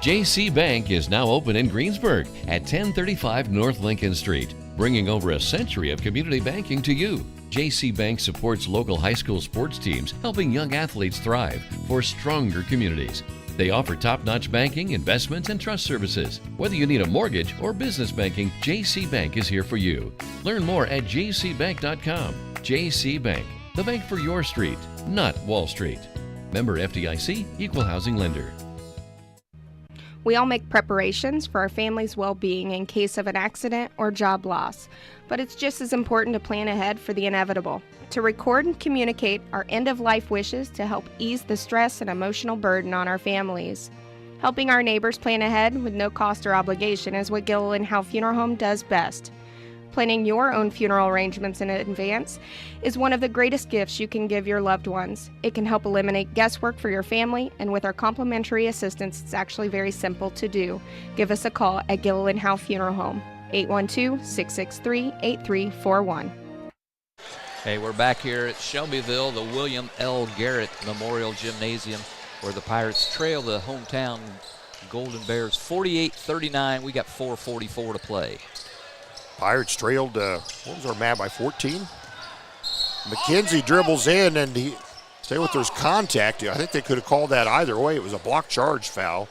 JC Bank is now open in Greensburg at 1035 North Lincoln Street, bringing over a century of community banking to you. JC Bank supports local high school sports teams, helping young athletes thrive for stronger communities. They offer top-notch banking, investments, and trust services. Whether you need a mortgage or business banking, JC Bank is here for you. Learn more at jcbank.com. JC Bank, the bank for your street, not Wall Street. Member FDIC, Equal Housing Lender. We all make preparations for our family's well-being in case of an accident or job loss, but it's just as important to plan ahead for the inevitable, to record and communicate our end-of-life wishes to help ease the stress and emotional burden on our families. Helping our neighbors plan ahead with no cost or obligation is what Gilliland Howe Funeral Home does best. Planning your own funeral arrangements in advance is one of the greatest gifts you can give your loved ones. It can help eliminate guesswork for your family, and with our complimentary assistance, it's actually very simple to do. Give us a call at Gilliland Howe Funeral Home, 812-663-8341. Hey, we're back here at Shelbyville, the William L. Garrett Memorial Gymnasium, where the Pirates trail the hometown Golden Bears 48-39. We got 4:44 to play. Pirates trailed, what was our map, by 14? McKenzie dribbles in, and Tell you what, there's contact. I think they could have called that either way. It was a block charge foul,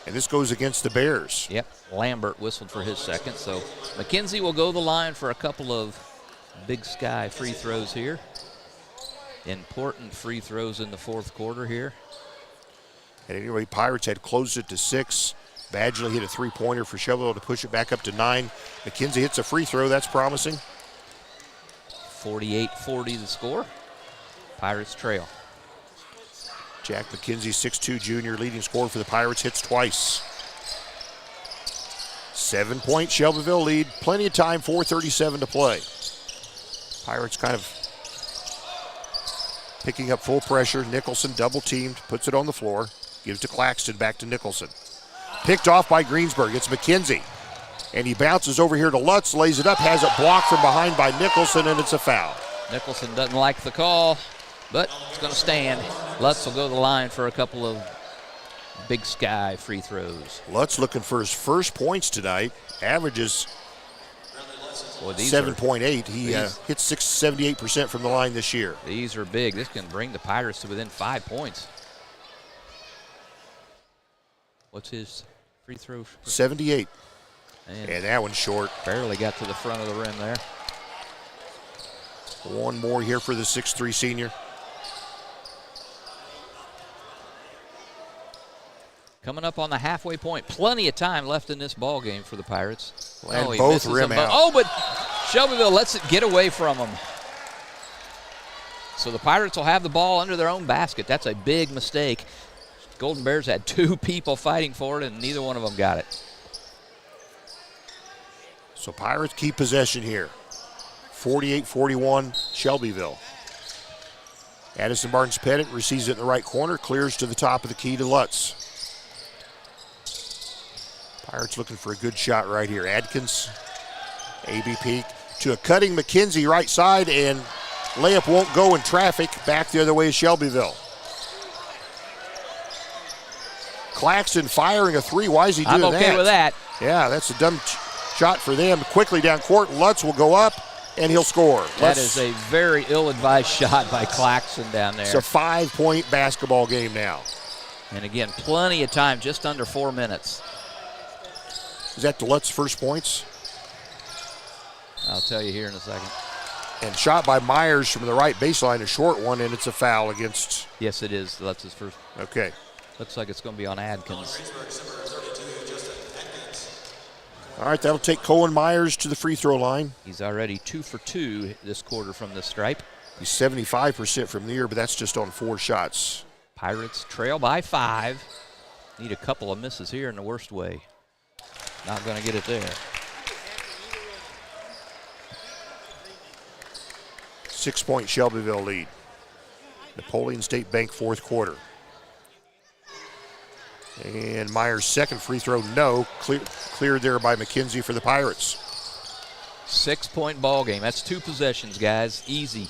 and this goes against the Bears. Yep, Lambert whistled for his second, so McKenzie will go the line for a couple of Big Sky free throws here. Important free throws in the fourth quarter here. At any rate, Pirates had closed it to 6. Badgley hit a three-pointer for Shelbyville to push it back up to 9. McKenzie hits a free throw. That's promising. 48-40 the score. Pirates trail. Jack McKenzie, 6'2", junior, leading scorer for the Pirates, hits twice. 7-point Shelbyville lead. Plenty of time, 4:37 to play. Pirates kind of picking up full pressure. Nicholson double-teamed, puts it on the floor. Gives to Claxton, back to Nicholson. Picked off by Greensburg. It's McKenzie. And he bounces over here to Lutz, lays it up, has it blocked from behind by Nicholson, and it's a foul. Nicholson doesn't like the call, but it's going to stand. Lutz will go to the line for a couple of Big Sky free throws. Lutz looking for his first points tonight. Averages 7.8. He hits 78% from the line this year. These are big. This can bring the Pirates to within 5 points. What's his free throw? 78. And that one's short. Barely got to the front of the rim there. One more here for the 6'3" senior. Coming up on the halfway point. Plenty of time left in this ball game for the Pirates. And both rim out. Oh, but Shelbyville lets it get away from them. So the Pirates will have the ball under their own basket. That's a big mistake. Golden Bears had 2 people fighting for it, and neither one of them got it. So Pirates keep possession here. 48-41, Shelbyville. Addison Barnes-Pettit receives it in the right corner, clears to the top of the key to Lutz. Pirates looking for a good shot right here. Adkins, ABP to a cutting McKenzie right side, and layup won't go in traffic. Back the other way is Shelbyville. Claxton firing a 3. Why is he doing that? I'm okay with that. Yeah, that's a dumb shot for them. Quickly down court, Lutz will go up, and he'll score. That is a very ill-advised shot by Claxton down there. It's a 5-point basketball game now. And again, plenty of time, just under 4 minutes. Is that the Lutz first points? I'll tell you here in a second. And shot by Myers from the right baseline, a short one, and it's a foul against. Yes, it is. Lutz's first. Okay. Looks like it's going to be on Adkins. All right, that'll take Cohen Myers to the free throw line. He's already 2 for 2 this quarter from the stripe. He's 75% from the year, but that's just on 4 shots. Pirates trail by 5. Need a couple of misses here in the worst way. Not going to get it there. 6-point Shelbyville lead. Napoleon State Bank fourth quarter. And Myers' second free throw, no. Cleared there by McKenzie for the Pirates. 6-point ball game. That's 2 possessions, guys. Easy.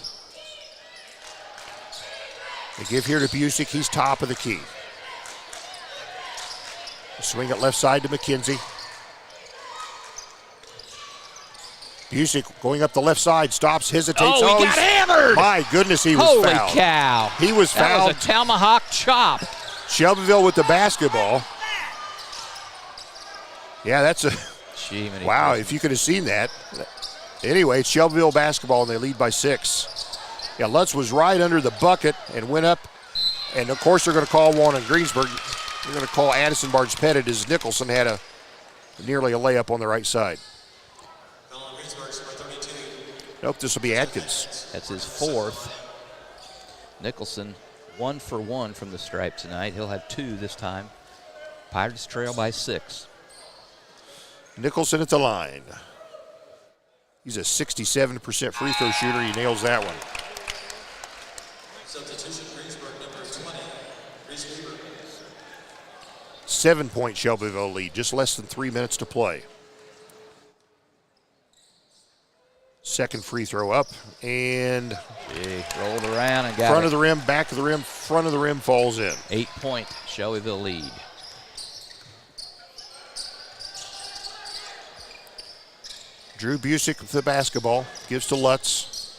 They give here to Busick. He's top of the key. Swing it left side to McKenzie. Busick going up the left side, stops, hesitates. Oh, he got hammered! My goodness, he was Holy fouled. Holy cow. He was fouled. That was a tomahawk chop. Shelbyville with the basketball. Yeah, that's a wow, if you could have seen that. Anyway, it's Shelbyville basketball, and they lead by 6. Yeah, Lutz was right under the bucket and went up. And, of course, they're going to call one on Greensburg. They're going to call Addison Barnes-Pettit as Nicholson had nearly a layup on the right side. Nope, this will be Adkins. That's his 4th. Nicholson 1 for 1 from the stripe tonight. He'll have 2 this time. Pirates trail by 6. Nicholson at the line. He's a 67% free throw shooter. He nails that one. Substitution, Greensburg, number 20. 7-point Shelbyville lead. Just less than 3 minutes to play. Second free throw up, and rolled around and got front it. of the rim, back of the rim, front of the rim, falls in. 8-point Shelbyville lead. Drew Busick with the basketball, gives to Lutz.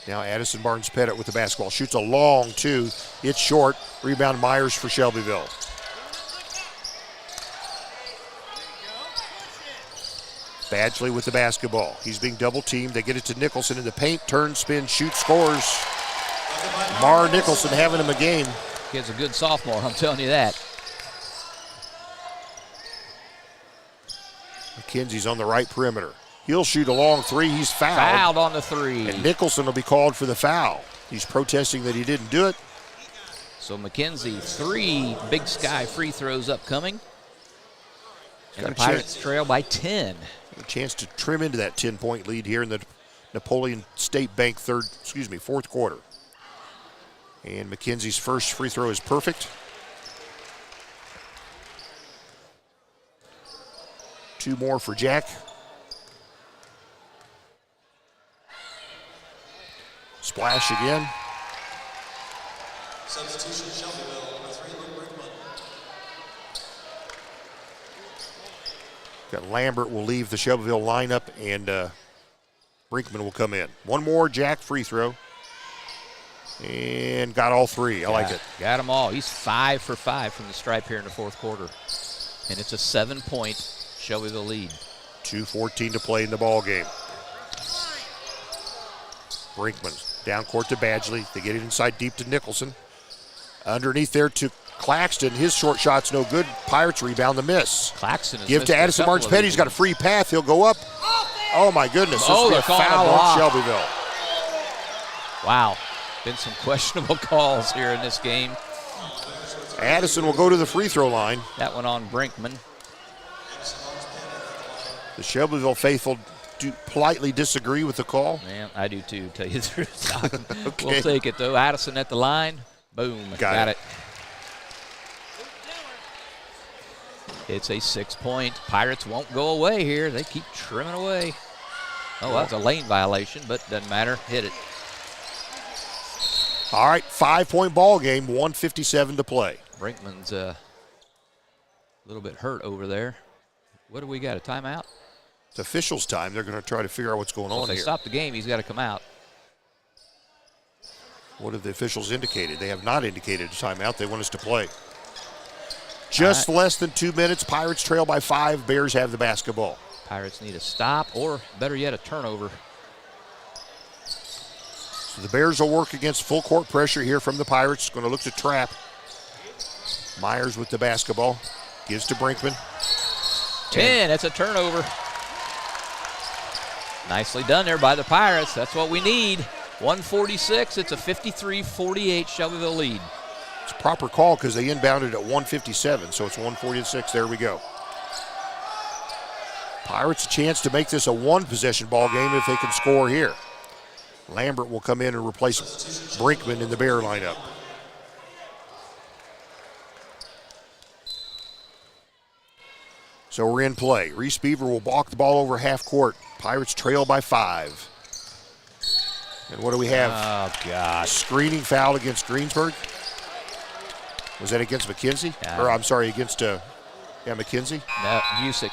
Now Addison Barnes-Pettit with the basketball. Shoots a long two. It's short. Rebound Myers for Shelbyville. Badgley with the basketball. He's being double teamed. They get it to Nicholson in the paint. Turn, spin, shoot, scores. Mar Nicholson having him a game. Kid's a good sophomore, I'm telling you that. McKenzie's on the right perimeter. He'll shoot a long three. He's fouled. Fouled on the three. And Nicholson will be called for the foul. He's protesting that he didn't do it. So McKenzie, 3 Big Sky free throws upcoming. And the Pirates trail by 10. A chance to trim into that 10-point lead here in the Napoleon State Bank fourth quarter. And McKenzie's first free throw is perfect. 2 more for Jack. Splash again. Substitution Shelbyville, number 3, Luke Brinkman. Got Lambert will leave the Shelbyville lineup, and Brinkman will come in. One more Jack free throw. And got all 3. I like it. Got them all. He's 5 for 5 from the stripe here in the fourth quarter. And it's a 7-point Shelbyville lead. 2:14 to play in the ball game. Brinkman down court to Badgley. They get it inside deep to Nicholson. Underneath there to Claxton. His short shot's no good. Pirates rebound the miss. Claxton is give to Addison Barnes-Pettit. He's got a free path. He'll go up. Oh my goodness! This will be a foul on Shelbyville. Wow, been some questionable calls here in this game. Addison will go to the free throw line. That one on Brinkman. The Shelbyville faithful do politely disagree with the call. Man, I do too, tell you the truth. Okay. We'll take it though. Addison at the line. Boom. Got it. It's a 6-point. Pirates won't go away here. They keep trimming away. Oh, that's a lane violation, but doesn't matter. Hit it. All right, 5-point ball game, 1:57 to play. Brinkman's a little bit hurt over there. What do we got, a timeout? It's officials' time. They're going to try to figure out what's going on If they here. stop the game, he's got to come out. What have the officials indicated? They have not indicated a timeout. They want us to play. Just less than 2 minutes. Pirates trail by 5. Bears have the basketball. Pirates need a stop or, better yet, a turnover. So the Bears will work against full court pressure here from the Pirates. Going to look to trap. Myers with the basketball. Gives to Brinkman. 10. That's a turnover. Nicely done there by the Pirates. That's what we need. 146. It's a 53-48 Shelbyville lead. It's a proper call because they inbounded at 157, so it's 146. There we go. Pirates a chance to make this a 1-possession ball game if they can score here. Lambert will come in and replace Brinkman in the Bear lineup. So we're in play. Reese Beaver will walk the ball over half court. Pirates trail by 5. And what do we have? Oh, gosh. Screening foul against Greensburg. Was that against McKenzie? Or I'm sorry, against McKenzie? No, Busick.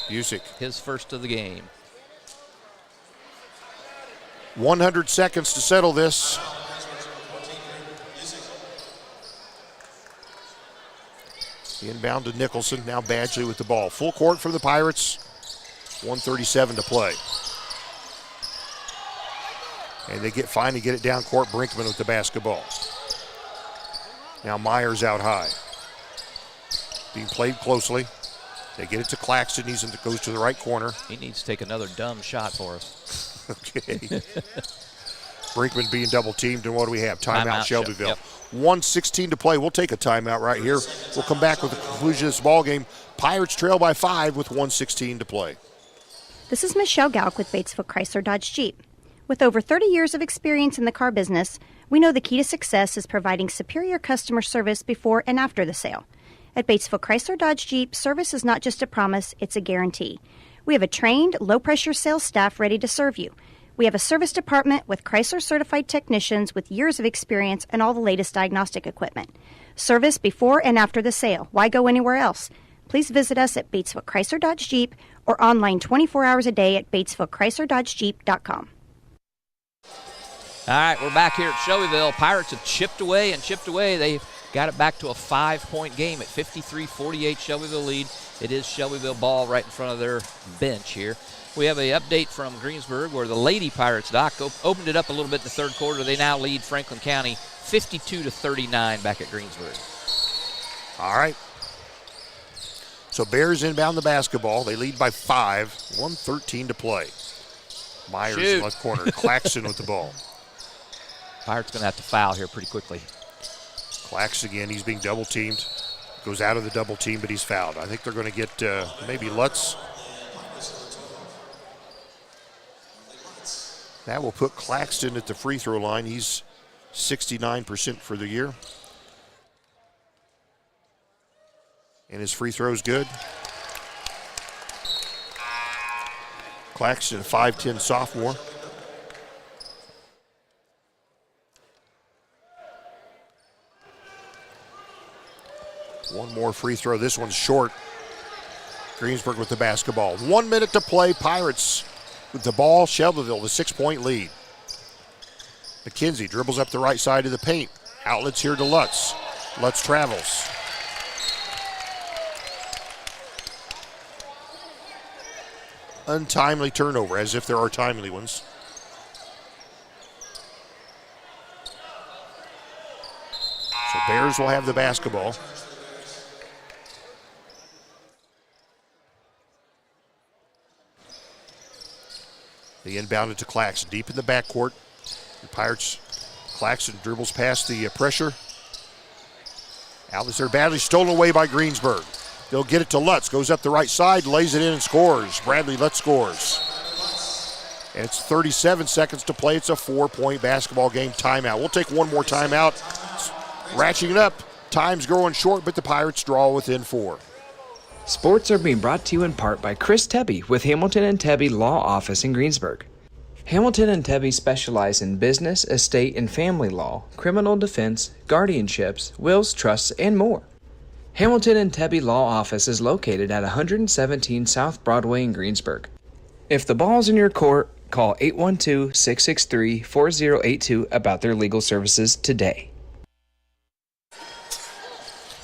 Busick. His first of the game. 100 seconds to settle this. Inbound to Nicholson. Now Badgley with the ball. Full court for the Pirates. 1:37 to play. And they finally get it down court. Brinkman with the basketball. Now Myers out high. Being played closely. They get it to Claxton. He goes to the right corner. He needs to take another dumb shot for us. Okay. Brinkman being double teamed. And what do we have? Timeout Shelbyville. Yep. 1:16 to play. We'll take a timeout right here. We'll come back with the conclusion of this ball game. Pirates trail by 5 with 1:16 to play. This is Michelle Gauk with Batesville Chrysler Dodge Jeep. With over 30 years of experience in the car business, we know the key to success is providing superior customer service before and after the sale. At Batesville Chrysler Dodge Jeep, service is not just a promise, it's a guarantee. We have a trained, low-pressure sales staff ready to serve you. We have a service department with Chrysler-certified technicians with years of experience and all the latest diagnostic equipment. Service before and after the sale. Why go anywhere else? Please visit us at Batesville Chrysler Dodge Jeep or online 24 hours a day at BatesvilleChryslerDodgeJeep.com. All right, we're back here at Shelbyville. Pirates have chipped away and chipped away. They've got it back to a 5-point game at 53-48 Shelbyville lead. It is Shelbyville ball right in front of their bench here. We have an update from Greensburg where the Lady Pirates, Doc, opened it up a little bit in the third quarter. They now lead Franklin County 52-39 back at Greensburg. All right. So Bears inbound the basketball. They lead by 5, 1:13 to play. Myers in left corner, Claxton with the ball. Pirates going to have to foul here pretty quickly. Claxton again, he's being double teamed. Goes out of the double team, but he's fouled. I think they're going to get maybe Lutz. That will put Claxton at the free throw line. He's 69% for the year. And his free throw's good. Claxton, 5'10" sophomore. One more free throw. This one's short. Greensburg with the basketball. 1 minute to play. Pirates with the ball. Shelbyville with a 6-point lead. McKenzie dribbles up the right side of the paint. Outlets here to Lutz. Lutz travels. Untimely turnover, as if there are timely ones. So Bears will have the basketball. They inbound it to Claxton, deep in the backcourt. The Pirates, Claxton dribbles past the pressure. Outlets there badly stolen away by Greensburg. They'll get it to Lutz, goes up the right side, lays it in and scores. Bradley Lutz scores. And it's 37 seconds to play. It's a 4-point basketball game. Timeout. We'll take one more timeout. Ratcheting it up. Time's growing short, but the Pirates draw within 4. Sports are being brought to you in part by Chris Tebby with Hamilton and Tebby Law Office in Greensburg. Hamilton and Tebby specialize in business, estate, and family law, criminal defense, guardianships, wills, trusts, and more. Hamilton and Tebby Law Office is located at 117 South Broadway in Greensburg. If the ball's in your court, call 812-663-4082 about their legal services today.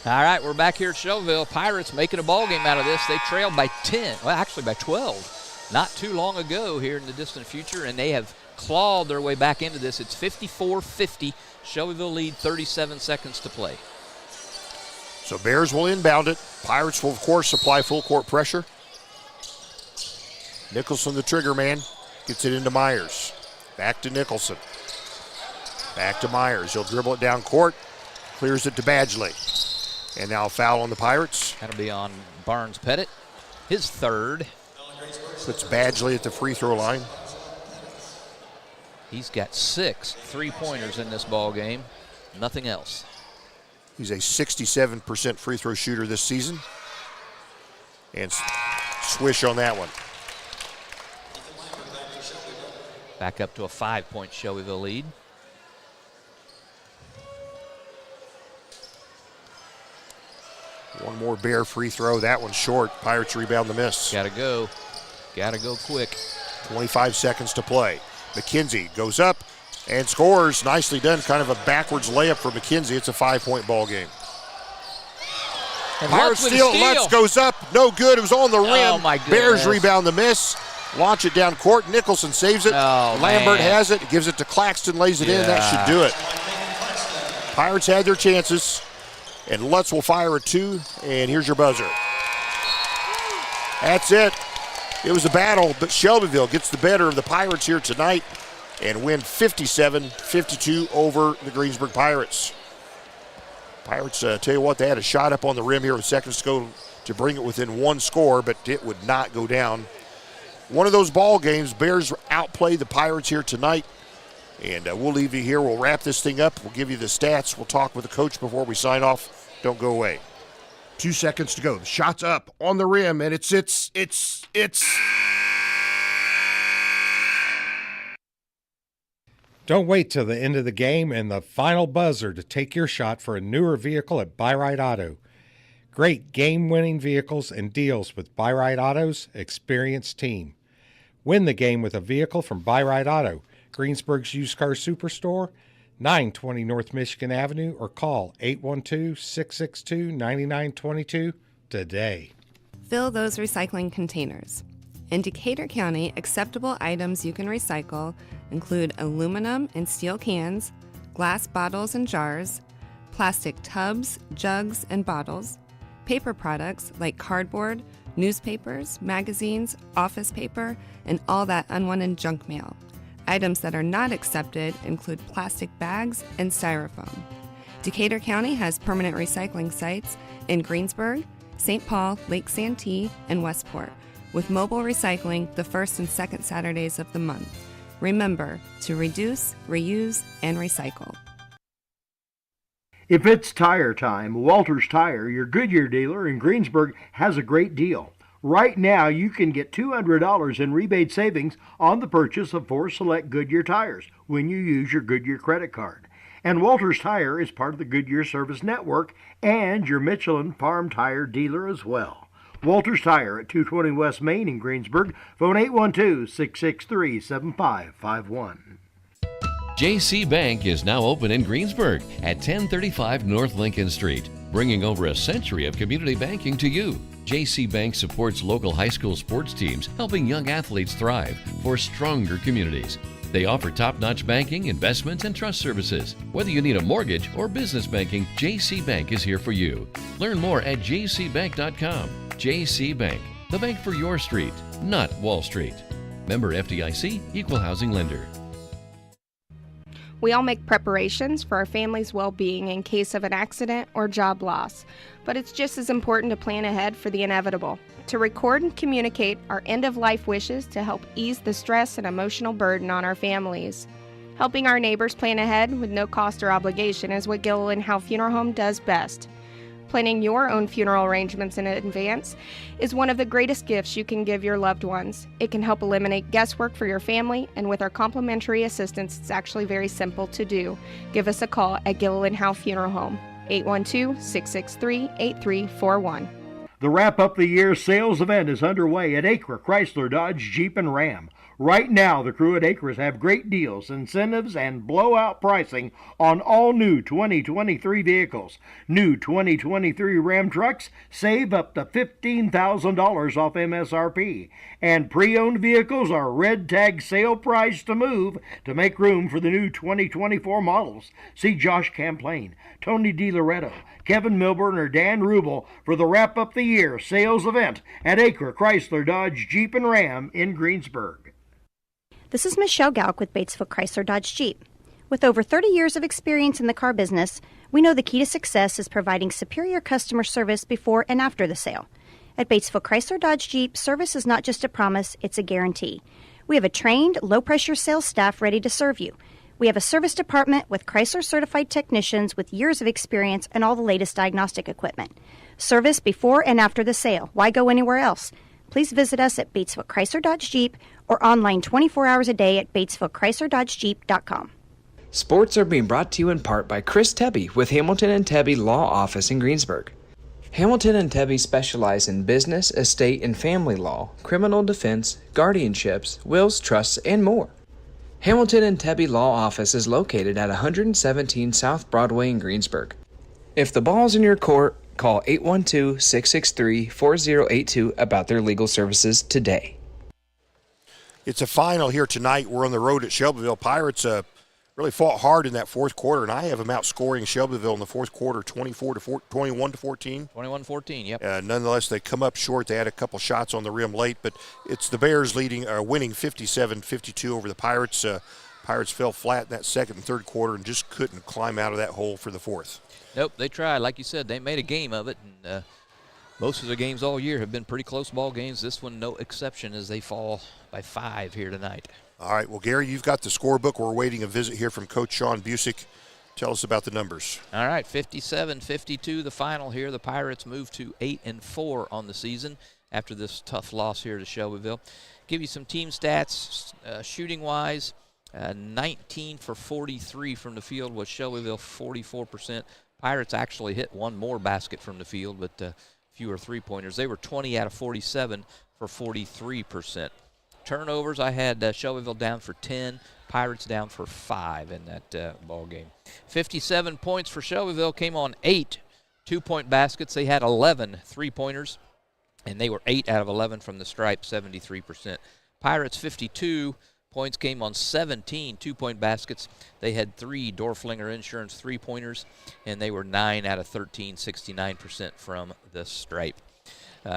All right, we're back here at Shelbyville. Pirates making a ball game out of this. They trailed by 10, well, actually by 12, not too long ago here in the distant future, and they have clawed their way back into this. It's 54-50. Shelbyville lead, 37 seconds to play. So Bears will inbound it. Pirates will, of course, supply full court pressure. Nicholson, the trigger man, gets it into Myers. Back to Nicholson. Back to Myers. He'll dribble it down court. Clears it to Badgley. And now a foul on the Pirates. That'll be on Barnes Pettit. His third. Puts Badgley at the free throw line. He's got 6 3-pointers in this ball game. Nothing else. He's a 67% free throw shooter this season. And swish on that one. Back up to a 5-point Shelbyville lead. One more Bear free throw. That one's short. Pirates rebound the miss. Gotta go. Gotta go quick. 25 seconds to play. McKenzie goes up and scores. Nicely done. Kind of a backwards layup for McKenzie. It's a 5-point ball game. And Pirates steal. Lutz goes up. No good. It was on the rim. Oh, my goodness. Bears rebound the miss. Launch it down court. Nicholson saves it. Oh, Lambert man. has it. Gives it to Claxton. Lays it in. That should do it. Pirates had their chances. And Lutz will fire a 2. And here's your buzzer. That's it. It was a battle, but Shelbyville gets the better of the Pirates here tonight and win 57-52 over the Greensburg Pirates. Pirates, tell you what, they had a shot up on the rim here with seconds to go to bring it within 1 score, but it would not go down. One of those ball games. Bears outplay the Pirates here tonight. And we'll leave you here. We'll wrap this thing up. We'll give you the stats. We'll talk with the coach before we sign off. Don't go away. 2 seconds to go. The shot's up on the rim, and it's. Don't wait till the end of the game and the final buzzer to take your shot for a newer vehicle at Buyride Auto. Great game-winning vehicles and deals with Buyride Auto's experienced team. Win the game with a vehicle from Buyride Auto. Greensburg's Used Car Superstore, 920 North Michigan Avenue, or call 812-662-9922 today. Fill those recycling containers. In Decatur County, acceptable items you can recycle include aluminum and steel cans, glass bottles and jars, plastic tubs, jugs, and bottles, paper products like cardboard, newspapers, magazines, office paper, and all that unwanted junk mail. Items that are not accepted include plastic bags and styrofoam. Decatur County has permanent recycling sites in Greensburg, St. Paul, Lake Santee, and Westport, with mobile recycling the first and second Saturdays of the month. Remember to reduce, reuse, and recycle. If it's tire time, Walters Tire, your Goodyear dealer in Greensburg, has a great deal. Right now, you can get $200 in rebate savings on the purchase of 4 select Goodyear tires when you use your Goodyear credit card. And Walters Tire is part of the Goodyear Service Network and your Michelin Farm Tire dealer as well. Walters Tire at 220 West Main in Greensburg. Phone 812-663-7551. JC Bank is now open in Greensburg at 1035 North Lincoln Street, bringing over a century of community banking to you. JC Bank supports local high school sports teams, helping young athletes thrive for stronger communities. They offer top-notch banking, investments, and trust services. Whether you need a mortgage or business banking, JC Bank is here for you. Learn more at jcbank.com. JC Bank, the bank for your street, not Wall Street. Member FDIC, Equal Housing Lender. We all make preparations for our family's well-being in case of an accident or job loss, but it's just as important to plan ahead for the inevitable, to record and communicate our end-of-life wishes to help ease the stress and emotional burden on our families. Helping our neighbors plan ahead with no cost or obligation is what Gilliland Howe Funeral Home does best. Planning your own funeral arrangements in advance is one of the greatest gifts you can give your loved ones. It can help eliminate guesswork for your family, and with our complimentary assistance, it's actually very simple to do. Give us a call at Gilliland Howe Funeral Home, 812-663-8341. The Wrap Up the Year sales event is underway at Acra Chrysler Dodge Jeep and Ram. Right now, the crew at Acres have great deals, incentives, and blowout pricing on all new 2023 vehicles. New 2023 Ram trucks save up to $15,000 off MSRP. And pre-owned vehicles are red tag sale price to move to make room for the new 2024 models. See Josh Camplain, Tony DiLoretto, Kevin Milburn, or Dan Rubel for the Wrap Up the Year sales event at Acre Chrysler Dodge Jeep and Ram in Greensburg. This is Michelle Galk with Batesville Chrysler Dodge Jeep. With over 30 years of experience in the car business, we know the key to success is providing superior customer service before and after the sale. At Batesville Chrysler Dodge Jeep, service is not just a promise, it's a guarantee. We have a trained, low-pressure sales staff ready to serve you. We have a service department with Chrysler-certified technicians with years of experience and all the latest diagnostic equipment. Service before and after the sale. Why go anywhere else? Please visit us at Batesville Chrysler Dodge Jeep or online 24 hours a day at BatesvilleChryslerDodgeJeep.com. Sports are being brought to you in part by Chris Tebby with Hamilton and Tebby Law Office in Greensburg. Hamilton and Tebby specialize in business, estate, and family law, criminal defense, guardianships, wills, trusts, and more. Hamilton and Tebby Law Office is located at 117 South Broadway in Greensburg. If the ball's in your court, call 812-663-4082 about their legal services today. It's a final here tonight. We're on the road at Shelbyville. Pirates really fought hard in that fourth quarter, and I have them outscoring Shelbyville in the fourth quarter 21-14. 21-14, yep. Nonetheless, they come up short. They had a couple shots on the rim late, but it's the Bears winning 57-52 over the Pirates. Pirates fell flat in that second and third quarter and just couldn't climb out of that hole for the fourth. Nope, they tried. Like you said, they made a game of it, and most of their games all year have been pretty close ball games. This one, no exception, as they fall by 5 here tonight. All right, well, Gary, you've got the scorebook. We're waiting a visit here from Coach Sean Busick. Tell us about the numbers. All right, 57-52, the final here. The Pirates move to 8-4 on the season after this tough loss here to Shelbyville. Give you some team stats, shooting-wise. 19 for 43 from the field was Shelbyville, 44%. Pirates actually hit one more basket from the field, but fewer three-pointers. They were 20 out of 47 for 43%. Turnovers, I had Shelbyville down for 10, Pirates down for 5 in that ball game. 57 points for Shelbyville came on 8 2-point baskets. They had 11 3-pointers, and they were 8 out of 11 from the stripe, 73%. Pirates 52 points came on 17 2-point baskets. They had 3 Dorflinger Insurance 3-pointers, and they were 9 out of 13, 69% from the stripe.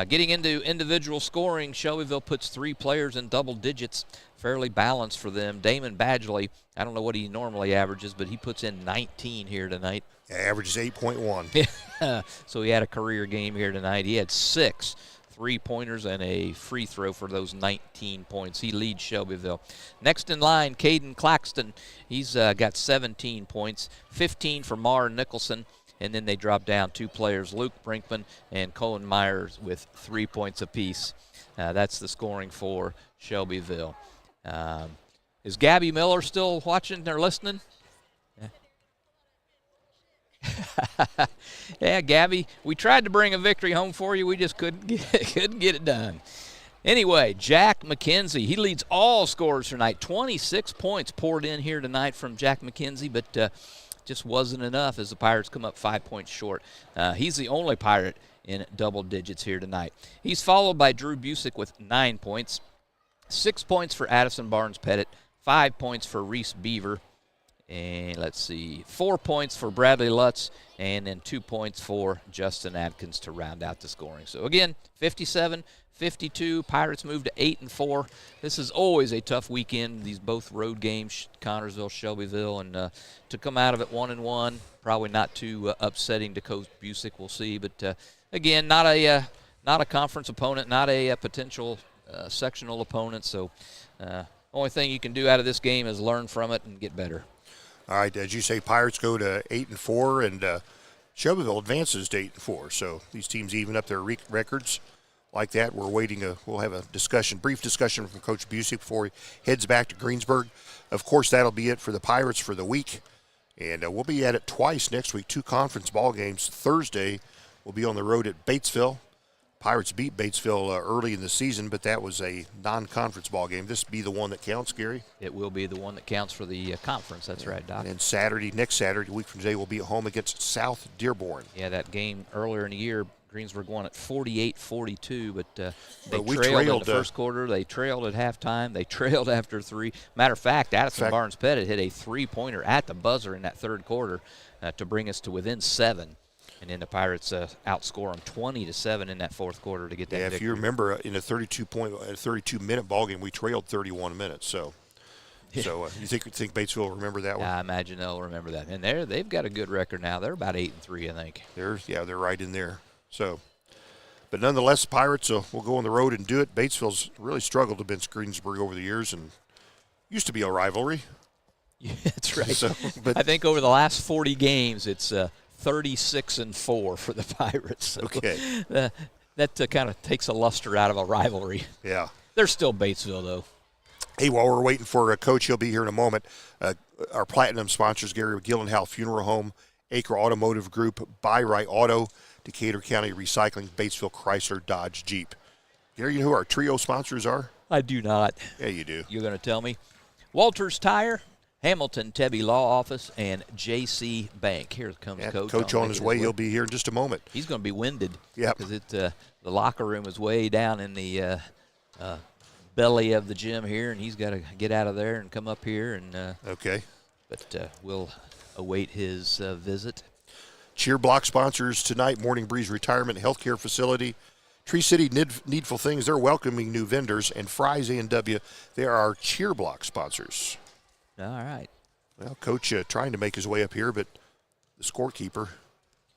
Getting into individual scoring, Shelbyville puts 3 players in double digits, fairly balanced for them. Damon Badgley, I don't know what he normally averages, but he puts in 19 here tonight. Yeah, averages 8.1. So he had a career game here tonight. He had 6 3-pointers and a free throw for those 19 points. He leads Shelbyville. Next in line, Caden Claxton. He's got 17 points, 15 for Mar Nicholson. And then they drop down 2 players, Luke Brinkman and Colin Myers, with 3 points apiece. That's the scoring for Shelbyville. Is Gabby Miller still watching or listening? Yeah. Yeah, Gabby, we tried to bring a victory home for you. We just couldn't get it done. Anyway, Jack McKenzie, he leads all scorers tonight. 26 points poured in here tonight from Jack McKenzie, but just wasn't enough as the Pirates come up 5 points short. He's the only Pirate in double digits here tonight. He's followed by Drew Busick with 9 points, 6 points for Addison Barnes-Pettit, 5 points for Reese Beaver, and let's see, 4 points for Bradley Lutz, and then 2 points for Justin Atkins to round out the scoring. So again, 57-52, Pirates move to 8-4. This is always a tough weekend, these both road games, Connersville, Shelbyville, and to come out of it 1-1, probably not too upsetting to Coach Busick, we'll see. But again, not a conference opponent, not a potential sectional opponent. So only thing you can do out of this game is learn from it and get better. All right, as you say, Pirates go to 8-4, and Shelbyville advances to 8-4. So these teams even up their records like that. We're waiting. We'll have a brief discussion from Coach Busick before he heads back to Greensburg. Of course, that'll be it for the Pirates for the week, and we'll be at it twice next week. 2 conference ball games. Thursday, we'll be on the road at Batesville. Pirates beat Batesville early in the season, but that was a non-conference ball game. This will be the one that counts, Gary? It will be the one that counts for the conference. That's right, Doc. And next Saturday, a week from today, we'll be at home against South Dearborn. Yeah, that game earlier in the year, Greensburg won at 48-42, but they we trailed in the first quarter. They trailed at halftime. They trailed after 3. Matter of fact, Addison Barnes-Pettit hit a 3-pointer at the buzzer in that third quarter to bring us to within 7. And then the Pirates outscore them 20-7 in that fourth quarter to get that victory. If you remember, in a 32-minute ball game, we trailed 31 minutes. So you think Batesville will remember that one? I imagine they'll remember that. And they've got a good record now. They're about 8-3, I think. They're right in there. So, but nonetheless, Pirates will go on the road and do it. Batesville's really struggled against Greensburg over the years, and used to be a rivalry. Yeah, that's right. So, but I think over the last 40 games, it's 36-4 for the Pirates. So okay. That kind of takes a luster out of a rivalry. Yeah. They're still Batesville, though. Hey, while we're waiting for Coach, he'll be here in a moment. Our platinum sponsors, Gary Gillenhall Funeral Home, Acre Automotive Group, Buy Right Auto, Decatur County Recycling, Batesville Chrysler Dodge Jeep. Gary, you know who our trio sponsors are? I do not. Yeah, you do. You're going to tell me? Walters Tire, Hamilton Tebby Law Office, and J.C. Bank. Here comes Coach. Coach on his way. He'll be here in just a moment. He's going to be winded. Yeah. Because the locker room is way down in the belly of the gym here, and he's got to get out of there and come up here. And okay. But we'll await his visit. Cheer Block sponsors tonight, Morning Breeze Retirement Healthcare Facility. Tree City Needful Things, they're welcoming new vendors. And Fry's A&W, they are our Cheer Block sponsors. All right. Well, Coach trying to make his way up here, but the scorekeeper,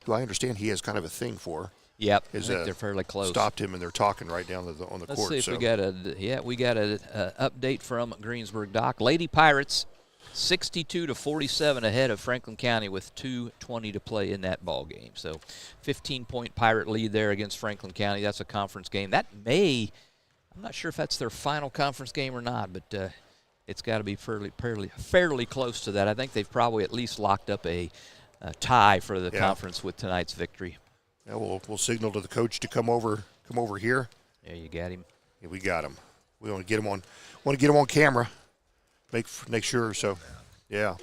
who I understand he has kind of a thing for. Yep, I think they're fairly close. Stopped him, and they're talking right down on the Let's court. See if we got a update from Greensburg, Doc. Lady Pirates 62-47 ahead of Franklin County with 2:20 to play in that ball game. So 15-point Pirate lead there against Franklin County. That's a conference game. I'm not sure if that's their final conference game or not, but it's got to be fairly close to that. I think they've probably at least locked up a tie for the conference with tonight's victory. Yeah, we'll signal to the coach to come over here. Yeah, you got him. Yeah, we got him. We want to get him on camera. make sure. So, yeah.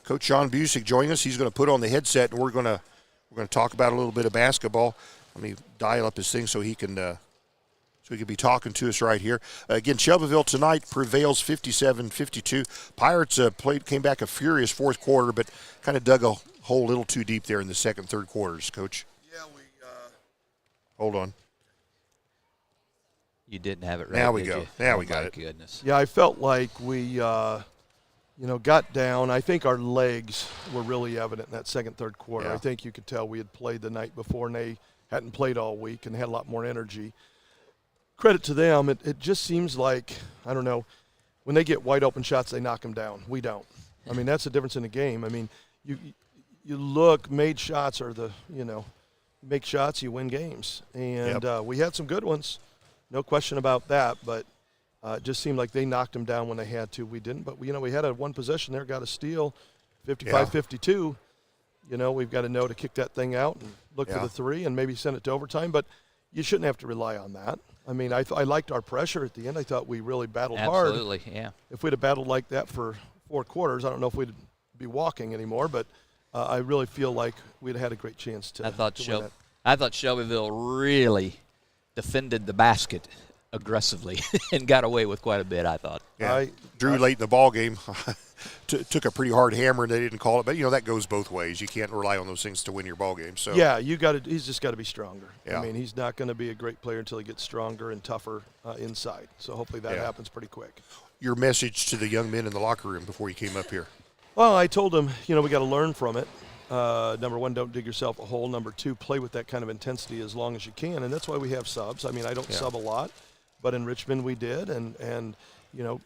Coach Sean Busick joining us. He's going to put on the headset, and we're going to talk about a little bit of basketball. Let me dial up his thing so he can be talking to us right here. Again, Shelbyville tonight prevails 57-52. Pirates came back a furious fourth quarter, but kind of dug a hole a little too deep there in the second, third quarters, Coach. Yeah, Hold on. You didn't have it right. Now we did go. you? Now Oh, we got my it. Goodness. Yeah, I felt like we, got down. I think our legs were really evident in that second, third quarter. Yeah. I think you could tell we had played the night before, and they hadn't played all week and had a lot more energy. Credit to them. It just seems like, I don't know, when they get wide open shots, they knock them down. We don't. I mean, that's the difference in the game. I mean, you look, made shots are make shots, you win games. And we had some good ones, no question about that, but it just seemed like they knocked them down when they had to. We didn't, but we had a one possession there, got a steal, 55-52. We've got to know to kick that thing out and look for the three and maybe send it to overtime, but you shouldn't have to rely on that. I mean, I liked our pressure at the end. I thought we really battled hard. Absolutely, yeah. If we'd have battled like that for 4 quarters, I don't know if we'd be walking anymore, but I really feel like we'd had a great chance to win that. I thought Shelbyville really defended the basket aggressively and got away with quite a bit, I thought. Yeah. Drew late in the ball game took a pretty hard hammer, and they didn't call it. But, that goes both ways. You can't rely on those things to win your ball game. So yeah, he's just got to be stronger. Yeah. I mean, he's not going to be a great player until he gets stronger and tougher inside. So hopefully that happens pretty quick. Your message to the young men in the locker room before you came up here? Well, I told them, we got to learn from it. Number one, don't dig yourself a hole. Number two, play with that kind of intensity as long as you can. And that's why we have subs. I mean, I don't sub a lot, but in Richmond we did. And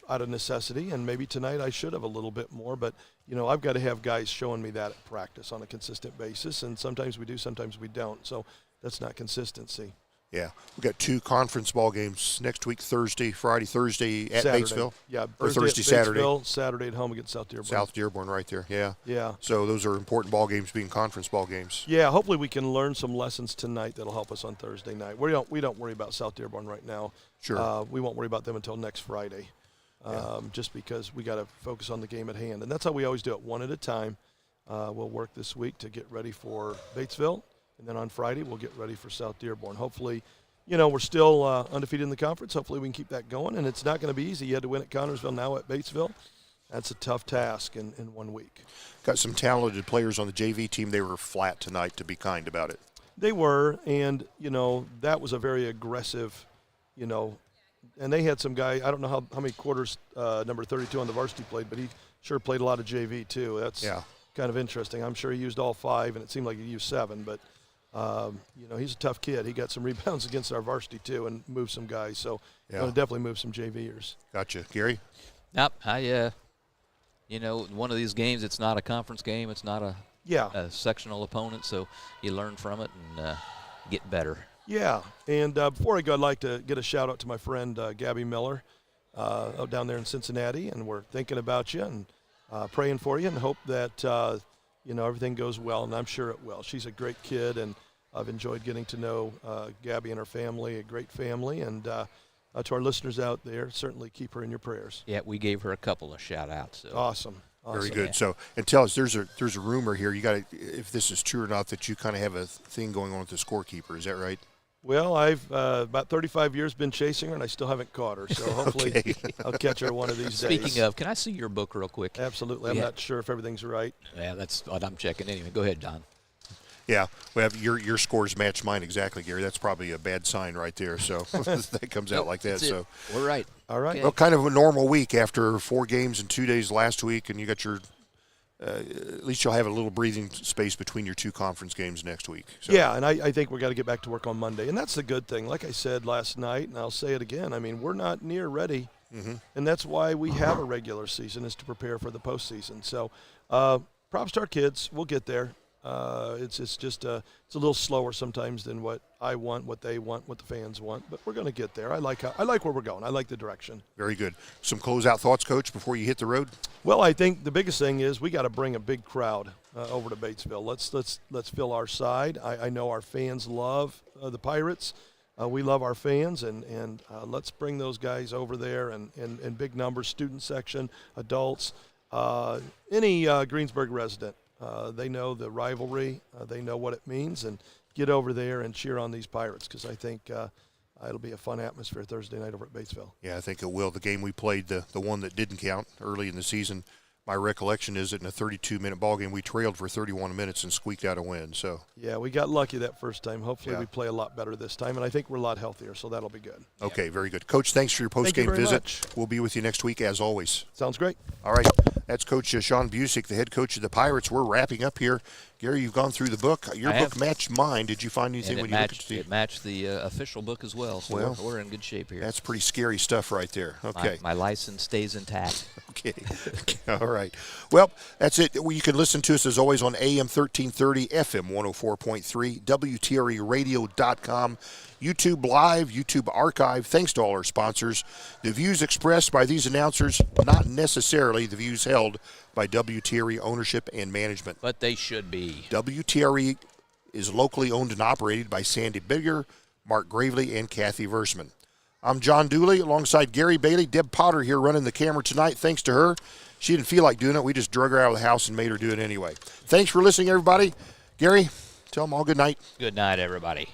out of necessity. And maybe tonight I should have a little bit more. But, I've got to have guys showing me that at practice on a consistent basis. And sometimes we do, sometimes we don't. So that's not consistency. Yeah. We've got 2 conference ball games next week, Thursday at Saturday. Batesville. Yeah. Or Thursday, Saturday. Saturday at home against South Dearborn. South Dearborn right there, yeah. Yeah. So those are important ball games being conference ball games. Yeah, hopefully we can learn some lessons tonight that'll help us on Thursday night. We don't worry about South Dearborn right now. Sure. We won't worry about them until next Friday, just because we got to focus on the game at hand. And that's how we always do it, one at a time. We'll work this week to get ready for Batesville, and then on Friday we'll get ready for South Dearborn. Hopefully, we're still undefeated in the conference. Hopefully we can keep that going, and it's not going to be easy. You had to win at Connersville, now at Batesville. That's a tough task in 1 week. Got some talented players on the JV team. They were flat tonight, to be kind about it. They were, and, that was a very aggressive, and they had some guy, I don't know how many quarters number 32 on the varsity played, but he sure played a lot of JV too. That's kind of interesting. I'm sure he used all 5, and it seemed like he used 7, but he's a tough kid. He got some rebounds against our varsity too and moved some guys. So going to definitely move some JVers. Gotcha. Gary? Nope. One of these games, it's not a conference game. It's not a sectional opponent, so you learn from it and get better. Yeah, and before I go, I'd like to get a shout-out to my friend Gabby Miller down there in Cincinnati, and we're thinking about you and praying for you and hope that everything goes well, and I'm sure it will. She's a great kid, and I've enjoyed getting to know Gabby and her family, a great family, and to our listeners out there, certainly keep her in your prayers. Yeah, we gave her a couple of shout-outs. So. Awesome. Very good. Yeah. So, and tell us, there's a rumor here. You got to, if this is true or not, that you kind of have a thing going on with the scorekeeper. Is that right? Well, I've about 35 years been chasing her, and I still haven't caught her. So hopefully I'll catch her one of these days. Speaking of, can I see your book real quick? Absolutely. I'm not sure if everything's right. Yeah, that's what I'm checking anyway. Go ahead, Don. Yeah, we have your scores match mine exactly, Gary. That's probably a bad sign right there. So that comes out like that. So we're right. All right. Okay. Well, kind of a normal week after 4 games in 2 days last week, and you got your. At least you'll have a little breathing space between your 2 conference games next week. So. Yeah, and I think we've got to get back to work on Monday, and that's the good thing. Like I said last night, and I'll say it again, I mean, we're not near ready, and that's why we have a regular season, is to prepare for the postseason. So props to our kids. We'll get there. It's just it's a little slower sometimes than what I want, what they want, what the fans want, but we're going to get there. I like where we're going. I like the direction. Very good. Some closeout thoughts, Coach, before you hit the road? Well, I think the biggest thing is we got to bring a big crowd over to Batesville. Let's fill our side. I know our fans love the Pirates. we love our fans, and let's bring those guys over there in big numbers, student section, adults, any Greensburg resident. They know the rivalry. They know what it means, and get over there and cheer on these Pirates, because I think it'll be a fun atmosphere Thursday night over at Batesville. Yeah, I think it will. The game we played, the one that didn't count early in the season, my recollection is that in a 32-minute ball game, we trailed for 31 minutes and squeaked out a win. So yeah, we got lucky that first time. Hopefully we play a lot better this time, and I think we're a lot healthier, so that'll be good. Okay, very good. Coach, thanks for your post-game visit. Much. We'll be with you next week, as always. Sounds great. All right, that's Coach Sean Busick, the head coach of the Pirates. We're wrapping up here. Gary, you've gone through the book. Your book matched mine. Did you find anything when you looked at it matched the official book as well, so we're in good shape here. That's pretty scary stuff right there. Okay. My license stays intact. Okay. All right. Well, that's it. You can listen to us, as always, on AM 1330, FM 104.3, WTREradio.com, YouTube Live, YouTube Archive. Thanks to all our sponsors. The views expressed by these announcers, not necessarily the views held by WTRE ownership and management. But they should be. WTRE is locally owned and operated by Sandy Bigger, Mark Gravely, and Kathy Versman. I'm John Dooley alongside Gary Bailey. Deb Potter here running the camera tonight. Thanks to her. She didn't feel like doing it. We just drug her out of the house and made her do it anyway. Thanks for listening, everybody. Gary, tell them all good night. Good night, everybody.